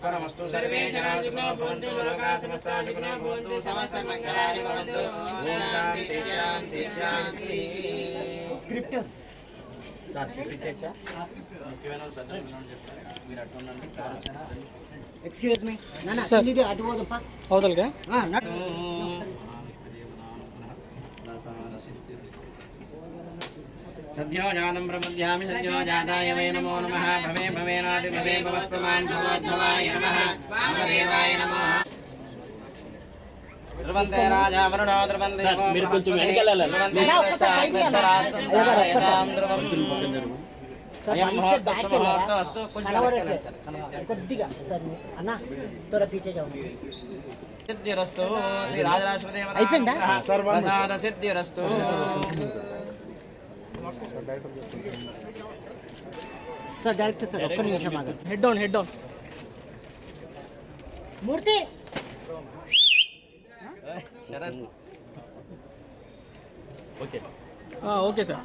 పరమస్తు సర్వే జనా సుఖినో భవంతు లోకా సమస్తా సుఖినో భవంతు సమస్త మంగళాని భవంతు. ఓం శాంతి శాంతి శాంతి. స్క్రిప్ట్ సార్ చూపించచ్చా? ఎక్స్క్యూజ్ మీ నాన్న సార్. ఇది అటు పోదప్ప అవతలగా సద్యోజాతం ప్రపద్యామి సద్యోజాతాయ వై నమో నమః. భవే భవేనాది భవే భవస్వమాన్ భగవద్భవాయ నమః. వామదేవాయ నమః. ధ్రువంతే రాజా వరుణో ధ్రువంతే మీరు కొంచెం వెనకాల కొద్దిగా సార్ అన్న త్వర పీచే జాओ. సిద్ధిరస్తు శ్రీ రాజరాజేశ్వర అయిపోయిందా? ప్రసాద సిద్ధిరస్తు. సార్ డైరెక్టర్ సార్ ఒక్క నిమిషం ఆగండి. Head down head down. Murthy Sharath okay sir.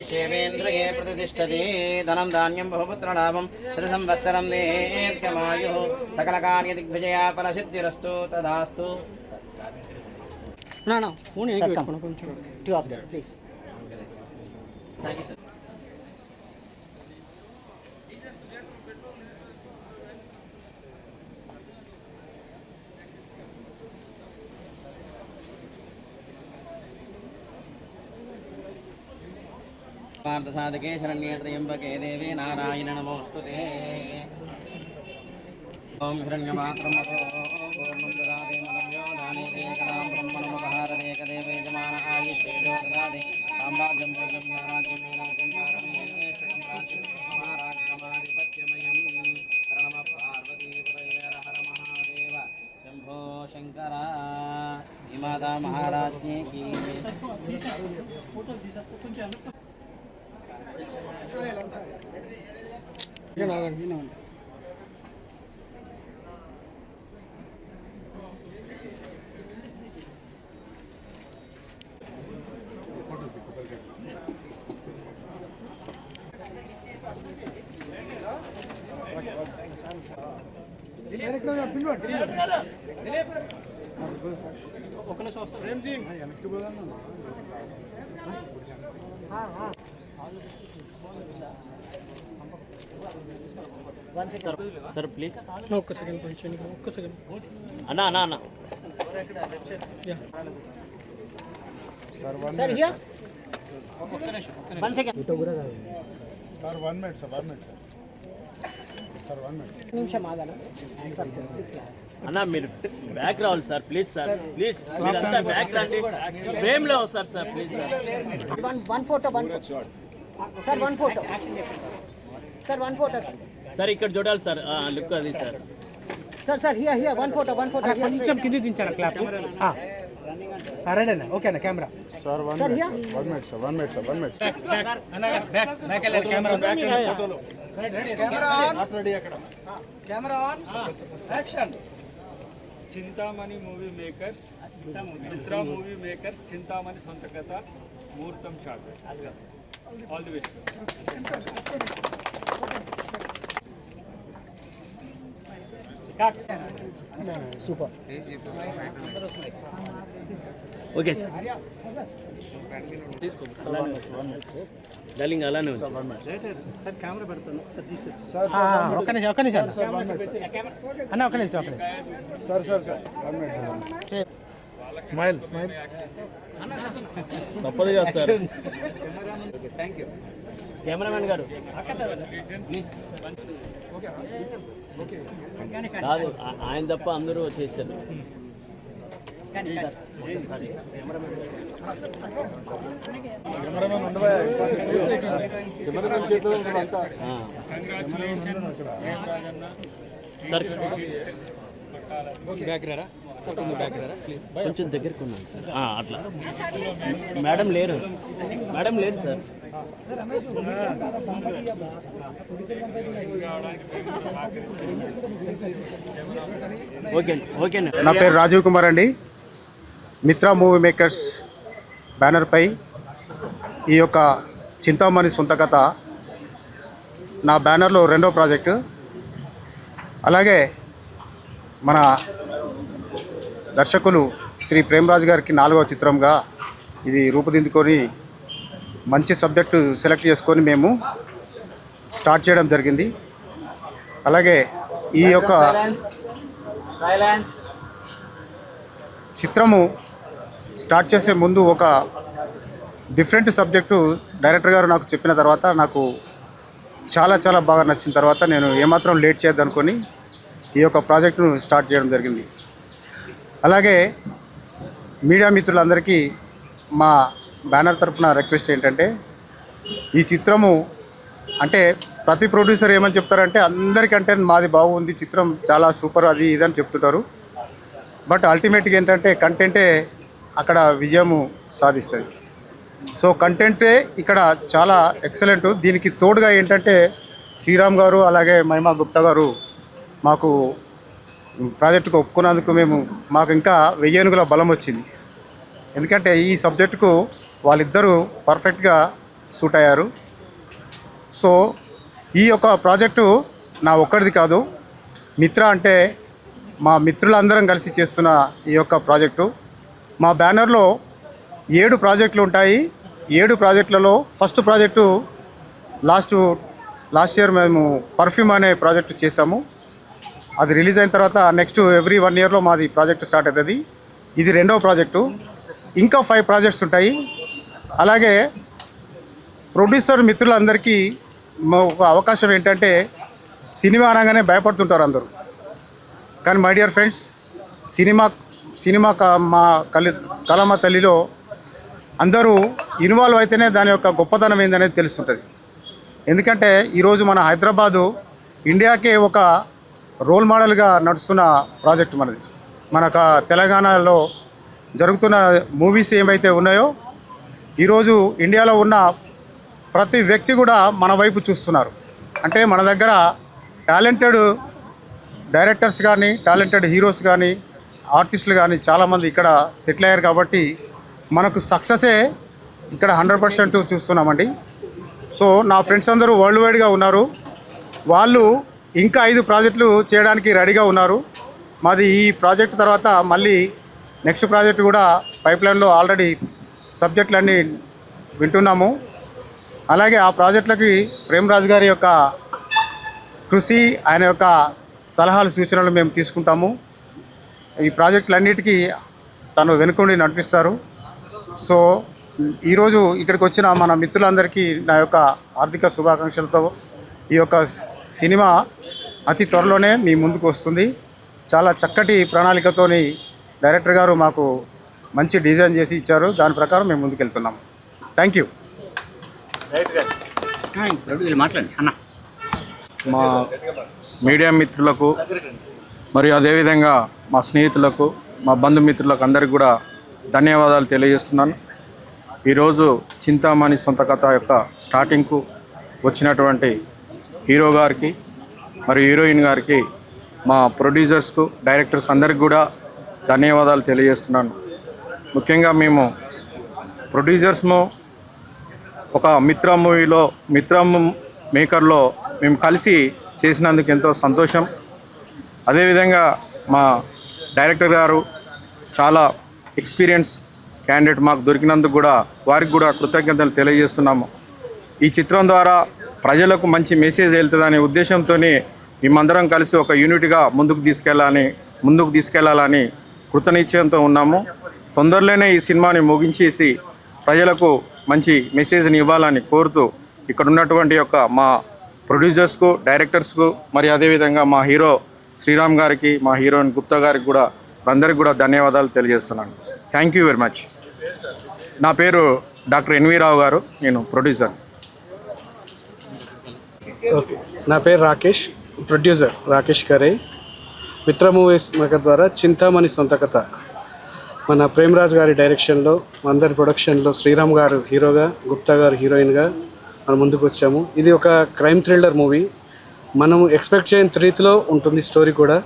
శేవేంద్రగే ప్రతిష్టతి ధనం ధాన్యం బహుపుత్రలాభం శత సంవత్సరం దీర్ఘమాయు సకల కార్య దిగ్విజయ ఫలసిద్ధిరస్తు తదాస్తు. నా ఫోన్ సార్ కమ్ కొంచెం two of that please. Thank you sir. పార్థసాధకే శరణ్యే త్రయంబకే దేవే నారాయణ నమోస్తుతే. ఓం హిరణ్యమాత్రం పూర్ణం దదాతి మదవ్యో దానేదే కలాం బ్రహ్మణో మహారదే కదేవే యజమాన ఆయుష్యేదో దదాతి సామ్రాజ్యం భోజం నారాజ్యం మేనాజ్యం పారమేశ్వరం రాజ్యం మహారాజ్యమాధిపత్యమయం. హర నమ పార్వతీపతయే హర హర మహాదేవ శంభో శంకర. ఈ మాతా మహారాజ్ఞే కీ. సార్ ప్లీజ్ ఒక్క సెకండ్ కొంచెం ఒక్క సెకండ్ అన్నా అన్నా అన్నా sir here sir 1 minute sir 1 minute sir 1 minute నిమిషం ఆగాను అన్నా మీరు బ్యాక్ రావాలి సార్ ప్లీజ్ సార్ ప్లీజ్ మీరంతా బ్యాక్ రండి ఫ్రేమ్లో వస్తారు sir please sir one photo sir one photo sir one photo sir ఇక్కడ చూడాలి సార్ లుక్ అది sir sir here one photo కొంచెం కింది దించారా క్లాప్ రెడీ అన్న ఓకే అన్న camera sir 1 minute sir 1 minute sir 1 minute camera on action Chintamani movie makers మిత్ర movie makers Chintamani సొంత కథ ముహూర్తం shot all the best super okay sir darling అలానే ఉంది ఒక్క నిమిషం అన్న ఒక్క నిమిషం సార్ 1 మినిట్ స్మైల్ తప్పదు కదా సార్ కెమెరామెన్ గారు ప్లీజ్ కాదు ఆయన తప్ప అందరూ వచ్చేసారు కెమెరామెన్ ఉండవా కెమెరామెన్ చేతిలో అంతా సార్ బ్యాక్ రారా ఫోటో బ్యాక్ రారా కొంచెం దగ్గరికి ఉన్నాను సార్ అట్లా మేడం లేరు సార్ ఓకే నా పేరు రాజీవ్ కుమార్ అండి. మిత్ర మూవీ మేకర్స్ బ్యానర్పై ఈ యొక్క చింతామణి సొంత కథ నా బ్యానర్లో 2వ ప్రాజెక్టు. అలాగే మన దర్శకులు శ్రీ ప్రేమరాజు గారికి 4వ చిత్రంగా ఇది రూపుదిద్దుకొని మంచి సబ్జెక్టు సెలెక్ట్ చేసుకొని మేము స్టార్ట్ చేయడం జరిగింది. అలాగే ఈ యొక్క చిత్రము స్టార్ట్ చేసే ముందు ఒక డిఫరెంట్ సబ్జెక్టు డైరెక్టర్ గారు నాకు చెప్పిన తర్వాత నాకు చాలా బాగా నచ్చిన తర్వాత నేను ఏమాత్రం లేట్ చేయొద్దనుకొని ఈ యొక్క ప్రాజెక్టును స్టార్ట్ చేయడం జరిగింది. అలాగే మీడియా మిత్రులందరికీ మా బ్యానర్ తరపున రిక్వెస్ట్ ఏంటంటే ఈ చిత్రము అంటే ప్రతి ప్రొడ్యూసర్ ఏమని చెప్తారంటే అందరికంటే మాది బాగుంది, చిత్రం చాలా సూపర్, అది ఇదని చెప్తుంటారు. బట్ అల్టిమేట్గా ఏంటంటే కంటెంటే అక్కడ విజయము సాధిస్తుంది. సో కంటెంటే ఇక్కడ చాలా ఎక్సలెంట్. దీనికి తోడుగా ఏంటంటే శ్రీరామ్ గారు అలాగే మహిమా గుప్తా గారు మాకు ప్రాజెక్టుకు ఒప్పుకున్నందుకు మాకు ఇంకా 1000 ఏనుగుల బలం వచ్చింది. ఎందుకంటే ఈ సబ్జెక్టుకు వాళ్ళిద్దరూ పర్ఫెక్ట్గా సూట్ అయ్యారు. సో ఈ యొక్క ప్రాజెక్టు నా ఒక్కడిది కాదు, మిత్ర అంటే మా మిత్రులందరం కలిసి చేస్తున్న ఈ యొక్క ప్రాజెక్టు. మా బ్యానర్లో 7 ప్రాజెక్టులు ఉంటాయి. 7 ప్రాజెక్టులలో ఫస్ట్ ప్రాజెక్టు లాస్ట్ ఇయర్ మేము పర్ఫ్యూమ్ అనే ప్రాజెక్టు చేసాము. అది రిలీజ్ అయిన తర్వాత నెక్స్ట్ ఎవ్రీ 1 ఇయర్లో మాది ప్రాజెక్టు స్టార్ట్ అవుతుంది. ఇది 2వ ప్రాజెక్టు. ఇంకా 5 ప్రాజెక్ట్స్ ఉంటాయి. అలాగే ప్రొడ్యూసర్ మిత్రులందరికీ ఒక అవకాశం ఏంటంటే సినిమా అనగానే భయపడుతుంటారు అందరూ. కానీ మై డియర్ ఫ్రెండ్స్, సినిమా మా కళమ తల్లిలో అందరూ ఇన్వాల్వ్ అయితేనే దాని యొక్క గొప్పతనం ఏందనేది తెలుస్తుంటుంది. ఎందుకంటే ఈరోజు మన హైదరాబాదు ఇండియాకే ఒక రోల్ మోడల్గా నడుస్తున్న ప్రాజెక్ట్ మనది. మన తెలంగాణలో జరుగుతున్న మూవీస్ ఏమైతే ఉన్నాయో ఈరోజు ఇండియాలో ఉన్న ప్రతి వ్యక్తి కూడా మన వైపు చూస్తున్నారు. అంటే మన దగ్గర టాలెంటెడ్ డైరెక్టర్స్ కానీ, టాలెంటెడ్ హీరోస్ కానీ, ఆర్టిస్టులు కానీ చాలామంది ఇక్కడ సెటిల్ అయ్యారు. కాబట్టి మనకు సక్సెసే ఇక్కడ 100% చూస్తున్నామండి. సో నా ఫ్రెండ్స్ అందరూ వరల్డ్ వైడ్గా ఉన్నారు. వాళ్ళు ఇంకా 5 ప్రాజెక్టులు చేయడానికి రెడీగా ఉన్నారు. మాది ఈ ప్రాజెక్ట్ తర్వాత మళ్ళీ నెక్స్ట్ ప్రాజెక్ట్ కూడా పైప్లైన్లో ఆల్రెడీ సబ్జెక్టులన్నీ వింటున్నాము. అలాగే ఆ ప్రాజెక్టులకి ప్రేమరాజు గారి యొక్క కృషి, ఆయన యొక్క సలహాలు సూచనలు మేము తీసుకుంటాము. ఈ ప్రాజెక్టులన్నిటికీ తను వెనుకుండి నడిపిస్తారు. సో ఈరోజు ఇక్కడికి వచ్చిన మన మిత్రులందరికీ నా యొక్క ఆర్థిక శుభాకాంక్షలతో ఈ యొక్క సినిమా అతి త్వరలోనే మీ ముందుకు వస్తుంది. చాలా చక్కటి ప్రణాళికతోని డైరెక్టర్ గారు మాకు మంచి డిజైన్ చేసి ఇచ్చారు. దాని ప్రకారం మేము ముందుకు వెళ్తున్నాము. Thank you. మా మీడియా మిత్రులకు మరియు అదేవిధంగా మా స్నేహితులకు, మా బంధుమిత్రులకు అందరికీ కూడా ధన్యవాదాలు తెలియజేస్తున్నాను. ఈరోజు చింతామణి సొంత కథ యొక్క స్టార్టింగ్కు వచ్చినటువంటి హీరో గారికి మరియు హీరోయిన్ గారికి, మా ప్రొడ్యూసర్స్కు, డైరెక్టర్స్ అందరికి కూడా ధన్యవాదాలు తెలియజేస్తున్నాను. ముఖ్యంగా మేము ప్రొడ్యూసర్స్ము ఒక మిత్ర మూవీలో, మిత్ర మేకర్లో మేము కలిసి చేసినందుకు ఎంతో సంతోషం. అదేవిధంగా మా డైరెక్టర్ గారు చాలా ఎక్స్పీరియన్స్ క్యాండిడేట్ మాకు దొరికినందుకు కూడా వారికి కూడా కృతజ్ఞతలు తెలియజేస్తున్నాము. ఈ చిత్రం ద్వారా ప్రజలకు మంచి మెసేజ్ వెళ్తుందనే ఉద్దేశంతో మేమందరం కలిసి ఒక యూనిట్గా ముందుకు తీసుకెళ్లాలని కృతనిశ్చయంతో ఉన్నాము. తొందరలోనే ఈ సినిమాని ముగించేసి ప్రజలకు మంచి మెసేజ్ని ఇవ్వాలని కోరుతూ ఇక్కడ ఉన్నటువంటి యొక్క మా ప్రొడ్యూసర్స్కు, డైరెక్టర్స్కు, మరి అదేవిధంగా మా హీరో శ్రీరామ్ గారికి, మా హీరోయిన్ గుప్తా గారికి కూడా అందరికీ కూడా ధన్యవాదాలు తెలియజేస్తున్నాను. Thank you very much. నా పేరు డాక్టర్ ఎన్వి రావు గారు, నేను ప్రొడ్యూసర్. ఓకే, నా పేరు రాకేష్, ప్రొడ్యూసర్ రాకేష్ కరే. మిత్ర మూవీస్ ద్వారా చింతామణి సొంత కథ మన ప్రేమరాజ్ గారి డైరెక్షన్లో, అందరి ప్రొడక్షన్లో శ్రీరామ్ గారు హీరోగా, గుప్తా గారు హీరోయిన్గా మనం ముందుకు వచ్చాము. ఇది ఒక క్రైమ్ థ్రిల్లర్ మూవీ. మనం ఎక్స్పెక్ట్ చేయని రీతిలో ఉంటుంది స్టోరీ కూడా.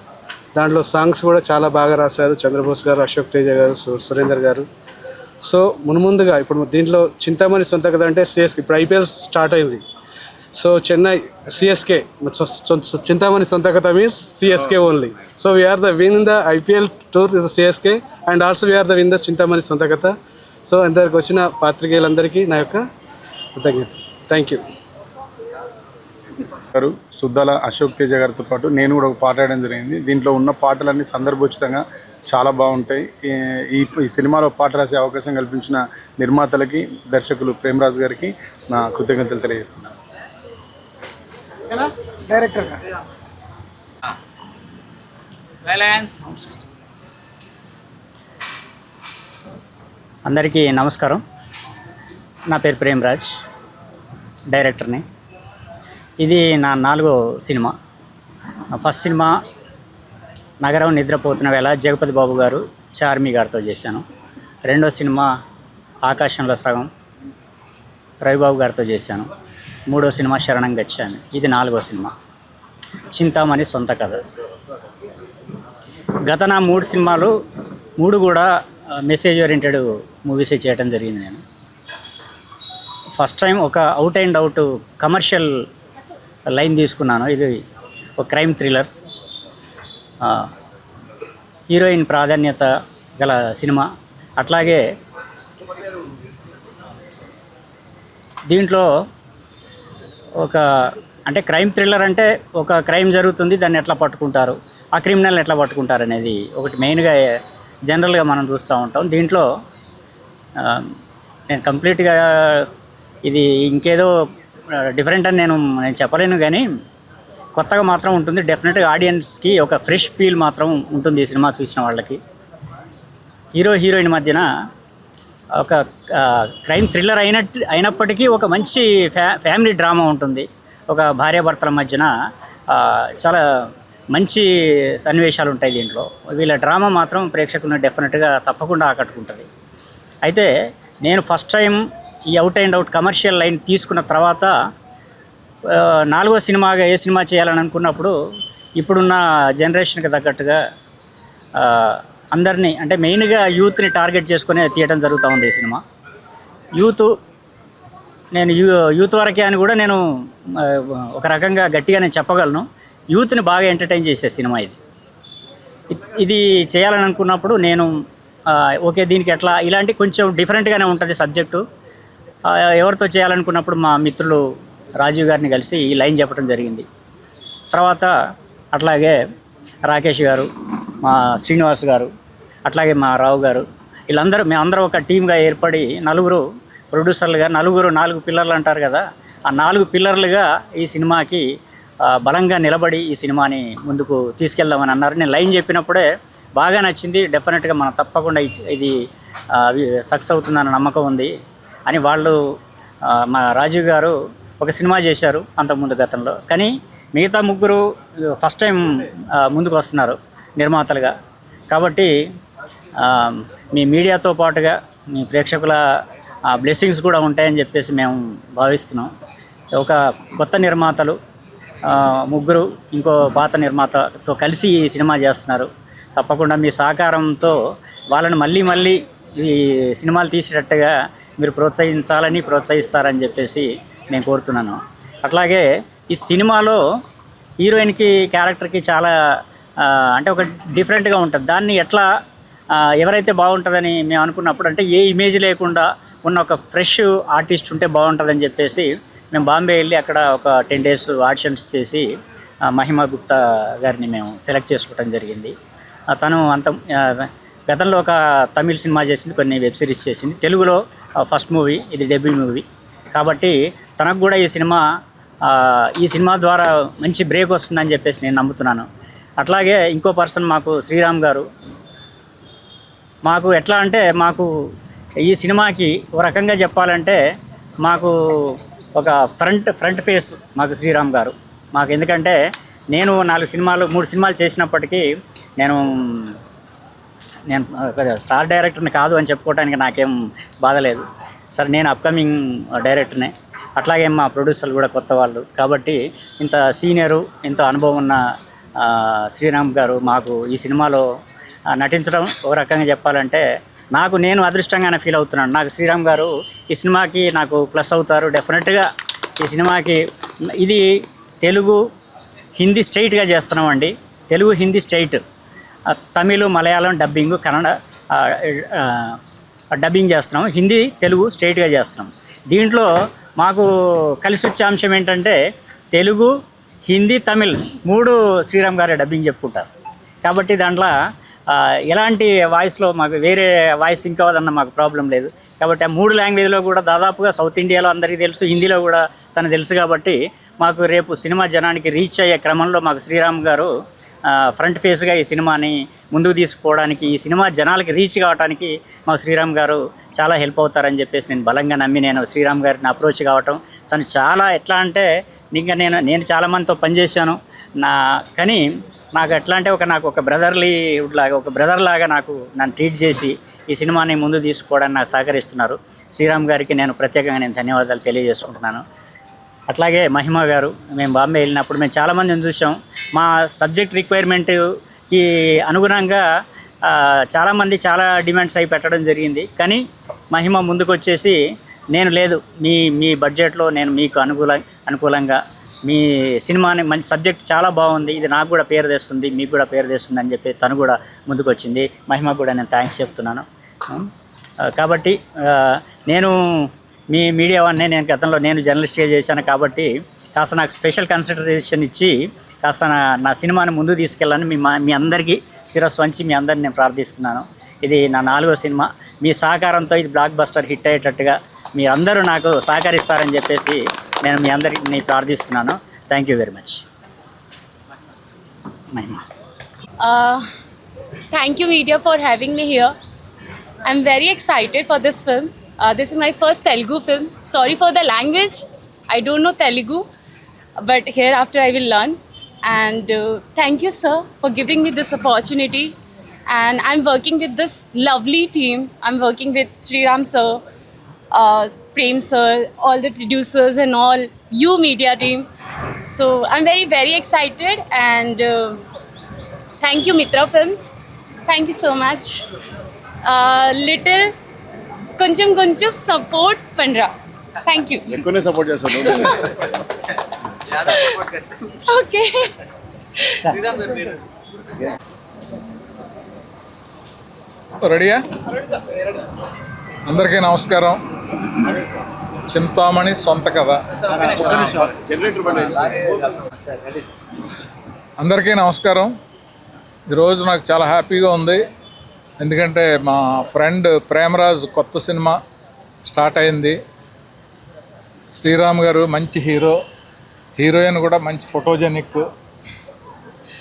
దాంట్లో సాంగ్స్ కూడా చాలా బాగా రాశారు చంద్రబోస్ గారు, అశోక్ తేజ గారు, సురేందర్ గారు. సో మున్ముందుగా ఇప్పుడు దీంట్లో చింతామణి సొంత కథ అంటే సిఎస్కే, ఇప్పుడు ఐపీఎల్ స్టార్ట్ అయింది. సో చెన్నై సిఎస్కే, చింతామణి సొంత కథ means CSK only. So we are the win in the IPL tour is CSK and also we are the win the Chintamani సొంత కథ. సో అందరికి వచ్చిన పాత్రికేయులందరికీ నా యొక్క కృతజ్ఞత. Thank you. గారు, సుద్దాల అశోక్ తేజ గారితో పాటు నేను కూడా ఒక పాట వేయడం జరిగింది. దీంట్లో ఉన్న పాటలన్నీ సందర్భోచితంగా చాలా బాగుంటాయి. ఈ సినిమాలో పాట రాసే అవకాశం కల్పించిన నిర్మాతలకి, దర్శకులు ప్రేమరాజు గారికి నా కృతజ్ఞతలు తెలియజేస్తున్నాను. డైరెక్టర్ అందరికీ నమస్కారం. నా పేరు ప్రేమరాజ్, డైరెక్టర్ని. ఇది నా 4వ సినిమా. ఫస్ట్ సినిమా నగరం నిద్రపోతున్న వేళ జగపతి బాబు గారు, చార్మి గారితో చేశాను. రెండో సినిమా ఆకాశంలో సగం రవిబాబు గారితో చేశాను. మూడో సినిమా శరణం గచ్చామి. ఇది 4వ సినిమా చింతామణి సొంత కథ. గత నా 3 సినిమాలు 3 కూడా మెసేజ్ ఓరియంటెడ్ మూవీసే చేయడం జరిగింది. నేను ఫస్ట్ టైం ఒక out and out commercial line తీసుకున్నాను. ఇది ఒక క్రైమ్ థ్రిల్లర్, హీరోయిన్ ప్రాధాన్యత గల సినిమా. అట్లాగే దీంట్లో ఒక అంటే క్రైమ్ థ్రిల్లర్ అంటే ఒక క్రైమ్ జరుగుతుంది, దాన్ని ఎట్లా పట్టుకుంటారు, ఆ క్రిమినల్ని ఎట్లా పట్టుకుంటారు అనేది ఒకటి మెయిన్గా జనరల్గా మనం చూస్తూ ఉంటాం. దీంట్లో నేను కంప్లీట్గా ఇది ఇంకేదో డిఫరెంట్ అని నేను చెప్పలేను, కానీ కొత్తగా మాత్రం ఉంటుంది. డెఫినెట్గా ఆడియన్స్కి ఒక ఫ్రెష్ ఫీల్ మాత్రం ఉంటుంది ఈ సినిమా చూసిన వాళ్ళకి. హీరో హీరోయిన్ మధ్యన ఒక క్రైమ్ థ్రిల్లర్ అయినప్పటికీ ఒక మంచి ఫ్యామిలీ డ్రామా ఉంటుంది. ఒక భార్యాభర్తల మధ్యన చాలా మంచి సన్నివేశాలు ఉంటాయి దీంట్లో. వీళ్ళ డ్రామా మాత్రం ప్రేక్షకులను డెఫినెట్గా తప్పకుండా ఆకట్టుకుంటుంది. అయితే నేను ఫస్ట్ టైం ఈ out and out commercial line తీసుకున్న తర్వాత 4వ సినిమాగా ఏ సినిమా చేయాలని అనుకున్నప్పుడు ఇప్పుడున్న జనరేషన్కి తగ్గట్టుగా అందరినీ అంటే మెయిన్గా యూత్ని టార్గెట్ చేసుకుని తీయడం జరుగుతూ ఉంది ఈ సినిమా. నేను యూత్ వరకే అని కూడా నేను ఒక రకంగా గట్టిగా నేను చెప్పగలను. యూత్ని బాగా ఎంటర్టైన్ చేసే సినిమా ఇది. ఇది చేయాలని అనుకున్నప్పుడు నేను ఓకే దీనికి ఎట్లా ఇలాంటి కొంచెం డిఫరెంట్గానే ఉంటుంది సబ్జెక్టు. ఎవరితో చేయాలనుకున్నప్పుడు మా మిత్రులు రాజీవ్ గారిని కలిసి ఈ లైన్ చెప్పడం జరిగింది. తర్వాత అట్లాగే రాకేష్ గారు, మా శ్రీనివాస్ గారు, అట్లాగే మా రావు గారు, మేమందరం ఒక టీమ్గా ఏర్పడి నలుగురు ప్రొడ్యూసర్లుగా, 4 పిల్లర్లు అంటారు కదా, ఆ 4 పిల్లర్లుగా ఈ సినిమాకి బలంగా నిలబడి ఈ సినిమాని ముందుకు తీసుకెళ్దామని అన్నారు. నేను లైన్ చెప్పినప్పుడే బాగా నచ్చింది, డెఫినెట్గా మనం తప్పకుండా ఇది సక్సెస్ అవుతుందన్న నమ్మకం ఉంది అని వాళ్ళు, మా రాజీవ్ గారు ఒక సినిమా చేశారు అంతకుముందు గతంలో, కానీ మిగతా ముగ్గురు ఫస్ట్ టైం ముందుకు వస్తున్నారు నిర్మాతలుగా. కాబట్టి మీ మీడియాతో పాటుగా మీ ప్రేక్షకుల బ్లెస్సింగ్స్ కూడా ఉంటాయని చెప్పేసి మేము భావిస్తున్నాం. ఒక కొత్త నిర్మాతలు ముగ్గురు ఇంకో పాత నిర్మాతతో కలిసి ఈ సినిమా చేస్తున్నారు. తప్పకుండా మీ సహకారంతో వాళ్ళని మళ్ళీ ఈ సినిమాలు తీసేటట్టుగా మీరు ప్రోత్సహిస్తారని చెప్పేసి నేను కోరుతున్నాను. అట్లాగే ఈ సినిమాలో హీరోయిన్కి క్యారెక్టర్కి చాలా అంటే ఒక డిఫరెంట్గా ఉంటుంది. దాన్ని ఎట్లా ఎవరైతే బాగుంటుందని మేము అనుకున్నప్పుడు, అంటే ఏ ఇమేజ్ లేకుండా ఉన్న ఒక ఫ్రెష్ ఆర్టిస్ట్ ఉంటే బాగుంటుందని చెప్పేసి మేము బాంబే వెళ్ళి అక్కడ ఒక 10 days ఆడిషన్స్ చేసి మహిమా గుప్తా గారిని మేము సెలెక్ట్ చేసుకోవడం జరిగింది. తను గతంలో ఒక తమిళ్ సినిమా చేసింది, కొన్ని వెబ్ సిరీస్ చేసింది, తెలుగులో ఫస్ట్ మూవీ, ఇది డెబ్యూ మూవీ. కాబట్టి తనకు కూడా ఈ సినిమా ద్వారా మంచి బ్రేక్ వస్తుందని చెప్పేసి నేను నమ్ముతున్నాను. అట్లాగే ఇంకో పర్సన్ మాకు శ్రీరామ్ గారు, మాకు ఎట్లా అంటే మాకు ఈ సినిమాకి ఒక రకంగా చెప్పాలంటే మాకు ఒక ఫ్రంట్ ఫేస్ మాకు శ్రీరామ్ గారు. మాకు ఎందుకంటే నేను 3 సినిమాలు చేసినప్పటికీ నేను స్టార్ డైరెక్టర్ని కాదు అని చెప్పుకోవడానికి నాకేం బాధ లేదు సార్. నేను అప్కమింగ్ డైరెక్టర్నే. అట్లాగే మా ప్రొడ్యూసర్లు కూడా కొత్త వాళ్ళు. కాబట్టి ఇంత సీనియరు, ఇంత అనుభవం ఉన్న శ్రీరామ్ గారు మాకు ఈ సినిమాలో నటించడం ఒక రకంగా చెప్పాలంటే నేను అదృష్టంగానే ఫీల్ అవుతున్నాను. నాకు శ్రీరామ్ గారు ఈ సినిమాకి నాకు ప్లస్ అవుతారు డెఫినెట్గా. ఈ సినిమాకి ఇది తెలుగు హిందీ స్ట్రైట్గా చేస్తున్నామండి. Telugu Hindi straight, Tamil Malayalam dubbing, Kannada dubbing చేస్తున్నాం, హిందీ తెలుగు స్ట్రైట్గా చేస్తున్నాం. దీంట్లో మాకు కలిసి వచ్చే అంశం ఏంటంటే తెలుగు, హిందీ, తమిళ్ 3 శ్రీరామ్ గారే డబ్బింగ్ చెప్పుకుంటారు. కాబట్టి దాంట్లో ఎలాంటి వాయిస్లో మాకు వేరే వాయిస్ ఇంకోదన్న మాకు ప్రాబ్లం లేదు. కాబట్టి ఆ 3 లాంగ్వేజ్లో కూడా దాదాపుగా సౌత్ ఇండియాలో అందరికీ తెలుసు, హిందీలో కూడా తను తెలుసు. కాబట్టి మాకు రేపు సినిమా జనానికి రీచ్ అయ్యే క్రమంలో మాకు శ్రీరామ్ గారు ఫ్రంట్ ఫేస్గా ఈ సినిమాని ముందుకు తీసుకుపోవడానికి, ఈ సినిమా జనాలకి రీచ్ కావడానికి మాకు శ్రీరామ్ గారు చాలా హెల్ప్ అవుతారని చెప్పేసి నేను బలంగా నమ్మి నేను శ్రీరామ్ గారిని అప్రోచ్ కావటం. తను చాలా ఎట్లా అంటే ఇంకా నేను చాలామందితో పనిచేశాను కానీ నాకు ఎట్లా అంటే నాకు ఒక బ్రదర్ లాగా నన్ను ట్రీట్ చేసి ఈ సినిమాని ముందు తీసుకుపోవడానికి నాకు సహకరిస్తున్నారు. శ్రీరామ్ గారికి నేను ప్రత్యేకంగా ధన్యవాదాలు తెలియజేసుకుంటున్నాను. అట్లాగే మహిమా గారు, మేము బాంబే వెళ్ళినప్పుడు మేము చాలామందిని చూసాం. మా సబ్జెక్ట్ రిక్వైర్మెంట్కి అనుగుణంగా చాలామంది చాలా డిమాండ్స్ అయి పెట్టడం జరిగింది. కానీ మహిమ ముందుకు వచ్చేసి నేను లేదు, మీ బడ్జెట్లో నేను మీకు అనుకూలంగా మీ సినిమాని మంచి సబ్జెక్ట్ చాలా బాగుంది, ఇది నాకు కూడా పేరు తెస్తుంది, మీకు కూడా పేరు తెస్తుంది అని చెప్పి తను కూడా ముందుకు వచ్చింది. మహిమ కూడా నేను థ్యాంక్స్ చెప్తున్నాను. కాబట్టి నేను మీ మీడియా వన్నే నేను గతంలో జర్నలిస్ట్గా చేశాను. కాబట్టి కాస్త నాకు స్పెషల్ కన్సిడరేషన్ ఇచ్చి కాస్త నా సినిమాని ముందుకు తీసుకెళ్ళాలని మీ అందరికీ శిరస్సు వంచి మీ అందరిని నేను ప్రార్థిస్తున్నాను. ఇది నా 4వ సినిమా. మీ సహకారంతో ఇది బ్లాక్ బస్టర్ హిట్ అయ్యేటట్టుగా మీ అందరూ నాకు సహకరిస్తారని చెప్పేసి నేను మీ అందరిని ప్రార్థిస్తున్నాను. Thank you very much. Thank you media for having me here. I'm very excited for this film. This is my first Telugu film. Sorry for the language. I don't know Telugu, but hereafter I will learn. And thank you, sir, for giving me this opportunity. And I'm working with this lovely team. I'm working with Sriram sir, Prem sir, all the producers and all you media team. So I'm very, very excited. And thank you Mitra Films. Thank you so much. Little కొంచెం support పండ్రా. Thank you. ఎక్కువనే support చేస్తాను. Okay. రెడీయా? అందరికీ నమస్కారం. చింతామణి సొంత కథ. అందరికీ నమస్కారం. ఈరోజు నాకు చాలా హ్యాపీగా ఉంది. ఎందుకంటే మా ఫ్రెండ్ ప్రేమరాజ్ కొత్త సినిమా స్టార్ట్ అయింది. శ్రీరామ్ గారు మంచి హీరో, హీరోయిన్ కూడా మంచి ఫోటోజెనిక్.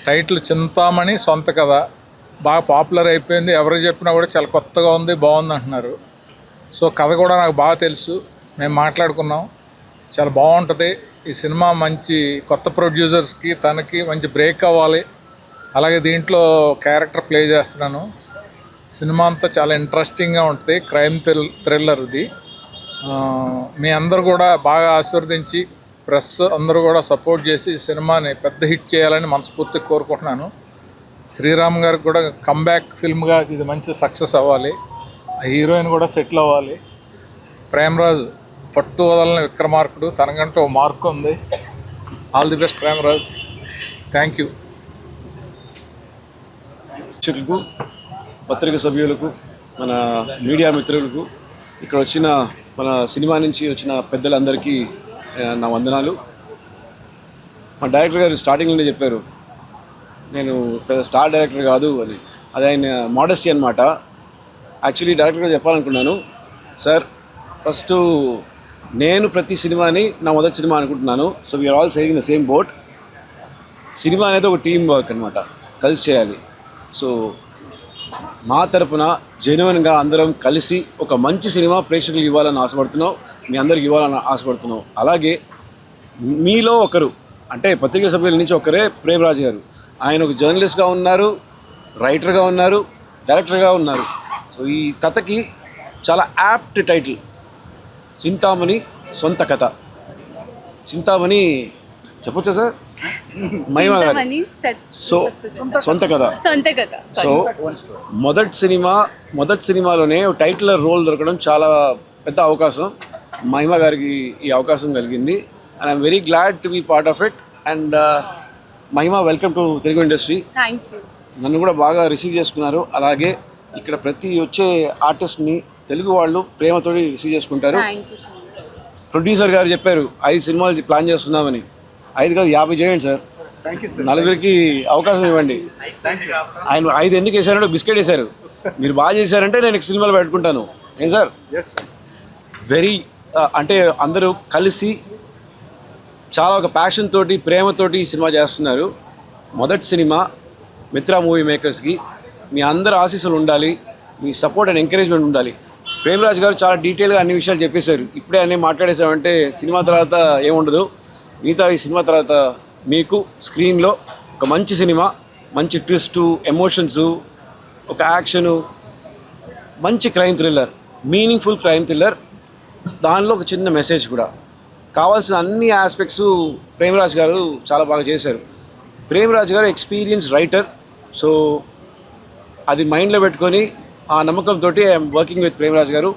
టైటిల్ చింతామణి సొంత కథ బాగా పాపులర్ అయిపోయింది. ఎవరు చెప్పినా కూడా చాలా కొత్తగా ఉంది, బాగుంది అంటున్నారు. సో కథ కూడా నాకు బాగా తెలుసు, మేము మాట్లాడుకున్నాం. చాలా బాగుంటుంది ఈ సినిమా. మంచి కొత్త ప్రొడ్యూసర్స్కి తనకి మంచి బ్రేక్ అవ్వాలి. అలాగే దీంట్లో క్యారెక్టర్ ప్లే చేస్తున్నాను. సినిమా అంతా చాలా ఇంట్రెస్టింగ్గా ఉంటుంది. క్రైమ్ థ్రిల్లర్ ఇది. మీ అందరూ కూడా బాగా ఆశీర్వదించి ప్రెస్ అందరూ కూడా సపోర్ట్ చేసి ఈ సినిమాని పెద్ద హిట్ చేయాలని మనస్ఫూర్తిగా కోరుకుంటున్నాను. శ్రీరామ్ గారికి కూడా కమ్బ్యాక్ ఫిల్మ్గా ఇది మంచి సక్సెస్ అవ్వాలి. ఆ హీరోయిన్ కూడా సెటిల్ అవ్వాలి. ప్రేమరాజ్ పట్టు వదలని విక్రమార్కుడు, తనకంటూ ఓ మార్క్ ఉంది. All the best Premraj. Thank you. ప్రేక్షకులకు, పత్రిక సభ్యులకు, మన మీడియా మిత్రులకు, ఇక్కడ వచ్చిన మన సినిమా నుంచి వచ్చిన పెద్దలందరికీ నా వందనాలు. మా డైరెక్టర్ గారు స్టార్టింగ్లోనే చెప్పారు నేను పెద్ద స్టార్ డైరెక్టర్ కాదు అని. అది ఆయన మోడెస్టీ అనమాట. యాక్చువల్లీ డైరెక్టర్ గారు చెప్పాలనుకున్నాను, సార్ ఫస్ట్ నేను ప్రతి సినిమాని నా మొదటి సినిమా అనుకుంటున్నాను. So we are all saying the same boat. సినిమా అనేది ఒక టీం వర్క్ అనమాట, కలిసి చేయాలి. సో మా తరపున జెన్యున్గా అందరం కలిసి ఒక మంచి సినిమా ప్రేక్షకులకు ఇవ్వాలని ఆశపడుతున్నాం, మీ అందరికి ఇవ్వాలని ఆశపడుతున్నాం. అలాగే మీలో ఒకరు, అంటే పత్రికా సభ్యుల నుంచి ఒకరే ప్రేమరాజ్ గారు. ఆయన ఒక జర్నలిస్ట్గా ఉన్నారు, రైటర్గా ఉన్నారు, డైరెక్టర్గా ఉన్నారు. సో ఈ కథకి చాలా యాప్ట్ టైటిల్, చింతామణి సొంత కథ. చింతామణి చెప్పొచ్చా సార్? మహిమ గారు. సో సొంత కథ. సో మొదటి సినిమాలోనే టైటిల్ రోల్ దొరకడం చాలా పెద్ద అవకాశం. మహిమ గారికి ఈ అవకాశం కలిగింది. And I'm very glad to be part of it. And Mahima, welcome to Telugu industry. నన్ను కూడా బాగా రిసీవ్ చేసుకున్నారు. అలాగే ఇక్కడ ప్రతి వచ్చే ఆర్టిస్ట్ని తెలుగు వాళ్ళు ప్రేమతోటి రిసీవ్ చేసుకుంటారు. ప్రొడ్యూసర్ గారు చెప్పారు 5 సినిమాలు ప్లాన్ చేస్తున్నామని. 5 కాదు 50 చేయండి సార్. నలుగురికి అవకాశం ఇవ్వండి. ఆయన 5 ఎందుకు వేసారంటే బిస్కెట్ వేశారు. మీరు బాగా చేశారంటే నేను సినిమాలు పెట్టుకుంటాను. ఏం సార్? వెరీ అంటే అందరూ కలిసి చాలా ఒక ప్యాషన్ తోటి, ప్రేమతోటి ఈ సినిమా చేస్తున్నారు. మొదటి సినిమా మిత్ర మూవీ మేకర్స్కి మీ అందరు ఆశీస్సులు ఉండాలి, మీ సపోర్ట్ అండ్ ఎంకరేజ్మెంట్ ఉండాలి. ప్రేమరాజ్ గారు చాలా డీటెయిల్గా అన్ని విషయాలు చెప్పేశారు. ఇప్పుడే అన్నీ మాట్లాడేసామంటే సినిమా తర్వాత ఏముండదు. మిగతా ఈ సినిమా తర్వాత మీకు స్క్రీన్లో ఒక మంచి సినిమా, మంచి ట్విస్టు, ఎమోషన్సు, ఒక యాక్షను, మంచి crime thriller, meaningful crime thriller, దానిలో ఒక చిన్న మెసేజ్ కూడా. కావాల్సిన అన్ని ఆస్పెక్ట్స్ ప్రేమరాజ్ గారు చాలా బాగా చేశారు. ప్రేమరాజ్ గారు ఎక్స్పీరియన్స్ రైటర్. సో అది మైండ్లో పెట్టుకొని ఆ నమ్మకంతో ఐఎమ్ వర్కింగ్ విత్ ప్రేమరాజ్ గారు.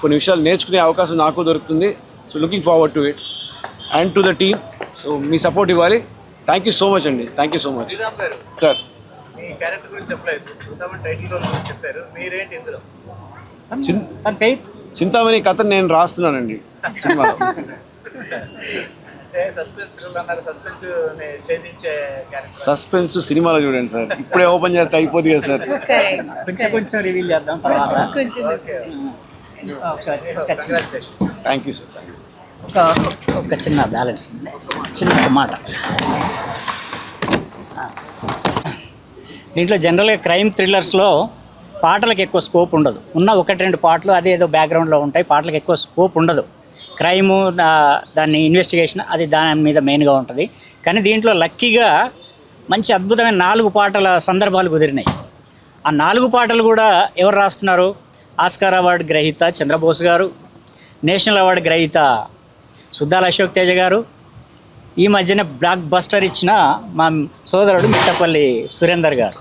కొన్ని విషయాలు నేర్చుకునే అవకాశం నాకు దొరుకుతుంది. So looking forward to it and to the team. So me support ఇవ్వాలి. థ్యాంక్ యూ సో మచ్ అండి. Thank you so much sir. Chintamani కథ నేను రాస్తున్నానండి సినిమాలో. సస్పెన్స్ సినిమాలో చూడండి సార్. ఇప్పుడే ఓపెన్ చేస్తే అయిపోతుంది కదా సార్. కొంచెం రివీల్ చేద్దాం తర్వాత. Thank you sir. ఒక చిన్న బ్యాలెన్స్, చిన్న మాట. దీంట్లో జనరల్గా క్రైమ్ థ్రిల్లర్స్లో పాటలకు ఎక్కువ స్కోప్ ఉండదు. ఉన్న 1-2 పాటలు అదే ఏదో బ్యాక్గ్రౌండ్లో ఉంటాయి. పాటలకు ఎక్కువ స్కోప్ ఉండదు. క్రైము, దాన్ని ఇన్వెస్టిగేషన్ అది దాని మీద మెయిన్గా ఉంటుంది. కానీ దీంట్లో లక్కీగా మంచి అద్భుతమైన 4 పాటల సందర్భాలు కుదిరినాయి. ఆ 4 పాటలు కూడా ఎవరు రాస్తున్నారు? ఆస్కార్ అవార్డు గ్రహీత చంద్రబోస్ గారు, నేషనల్ అవార్డు గ్రహీత సుద్దాల అశోక్ తేజ గారు, ఈ మధ్యన బ్లాక్ బస్టర్ ఇచ్చిన మా సోదరుడు మిట్టపల్లి సురేందర్ గారు.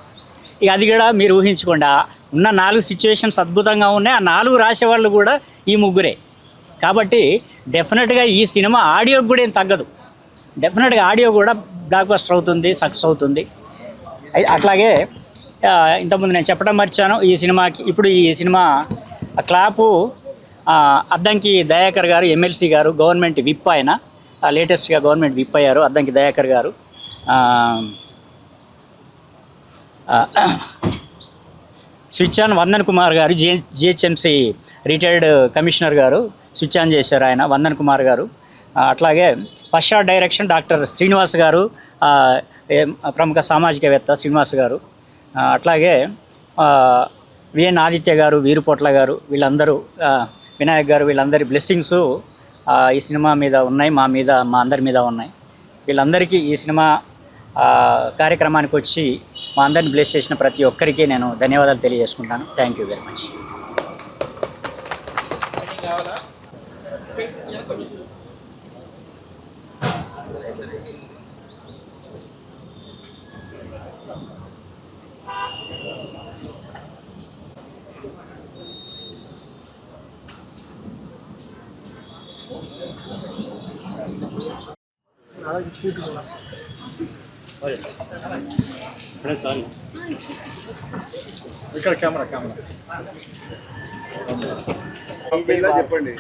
ఇక అది కూడా మీరు ఊహించుకోండి. ఉన్న 4 సిచ్యువేషన్స్ అద్భుతంగా ఉన్నాయి. ఆ 4 రాసేవాళ్ళు కూడా ఈ ముగ్గురే. కాబట్టి డెఫినెట్గా ఈ సినిమా ఆడియోకి కూడా ఏం తగ్గదు. డెఫినెట్గా ఆడియో కూడా బ్లాక్ బస్టర్ అవుతుంది, సక్సెస్ అవుతుంది. అట్లాగే ఇంతకుముందు నేను చెప్పడం మర్చాను, ఈ సినిమాకి ఇప్పుడు ఈ సినిమా క్లాపు అద్దంకి దయాకర్ గారు, ఎమ్మెల్సీ గారు, గవర్నమెంట్ విప్ ఆయన, లేటెస్ట్గా గవర్నమెంట్ విప్ అయ్యారు అద్దంకి దయాకర్ గారు. స్విచ్ ఆన్ వందన్ కుమార్ గారు, జిహెచ్ఎంసి రిటైర్డ్ కమిషనర్ గారు స్విచ్ ఆన్ చేశారు ఆయన, వందన్ కుమార్ గారు. అట్లాగే first shot direction doctor Srinivas గారు, ప్రముఖ సామాజికవేత్త శ్రీనివాస్ గారు. అట్లాగే విఎన్ ఆదిత్య గారు, వీరుపోట్ల గారు, వీళ్ళందరూ, వినాయక్ గారు, వీళ్ళందరి బ్లెస్సింగ్స్ ఈ సినిమా మీద ఉన్నాయి, మా అందరి మీద ఉన్నాయి. వీళ్ళందరికీ ఈ సినిమా కార్యక్రమానికి వచ్చి మా అందరిని బ్లెస్ చేసిన ప్రతి ఒక్కరికి నేను ధన్యవాదాలు తెలియజేసుకుంటాను. Thank you very much. ఇక్కడ కెమెరా చెప్పండి.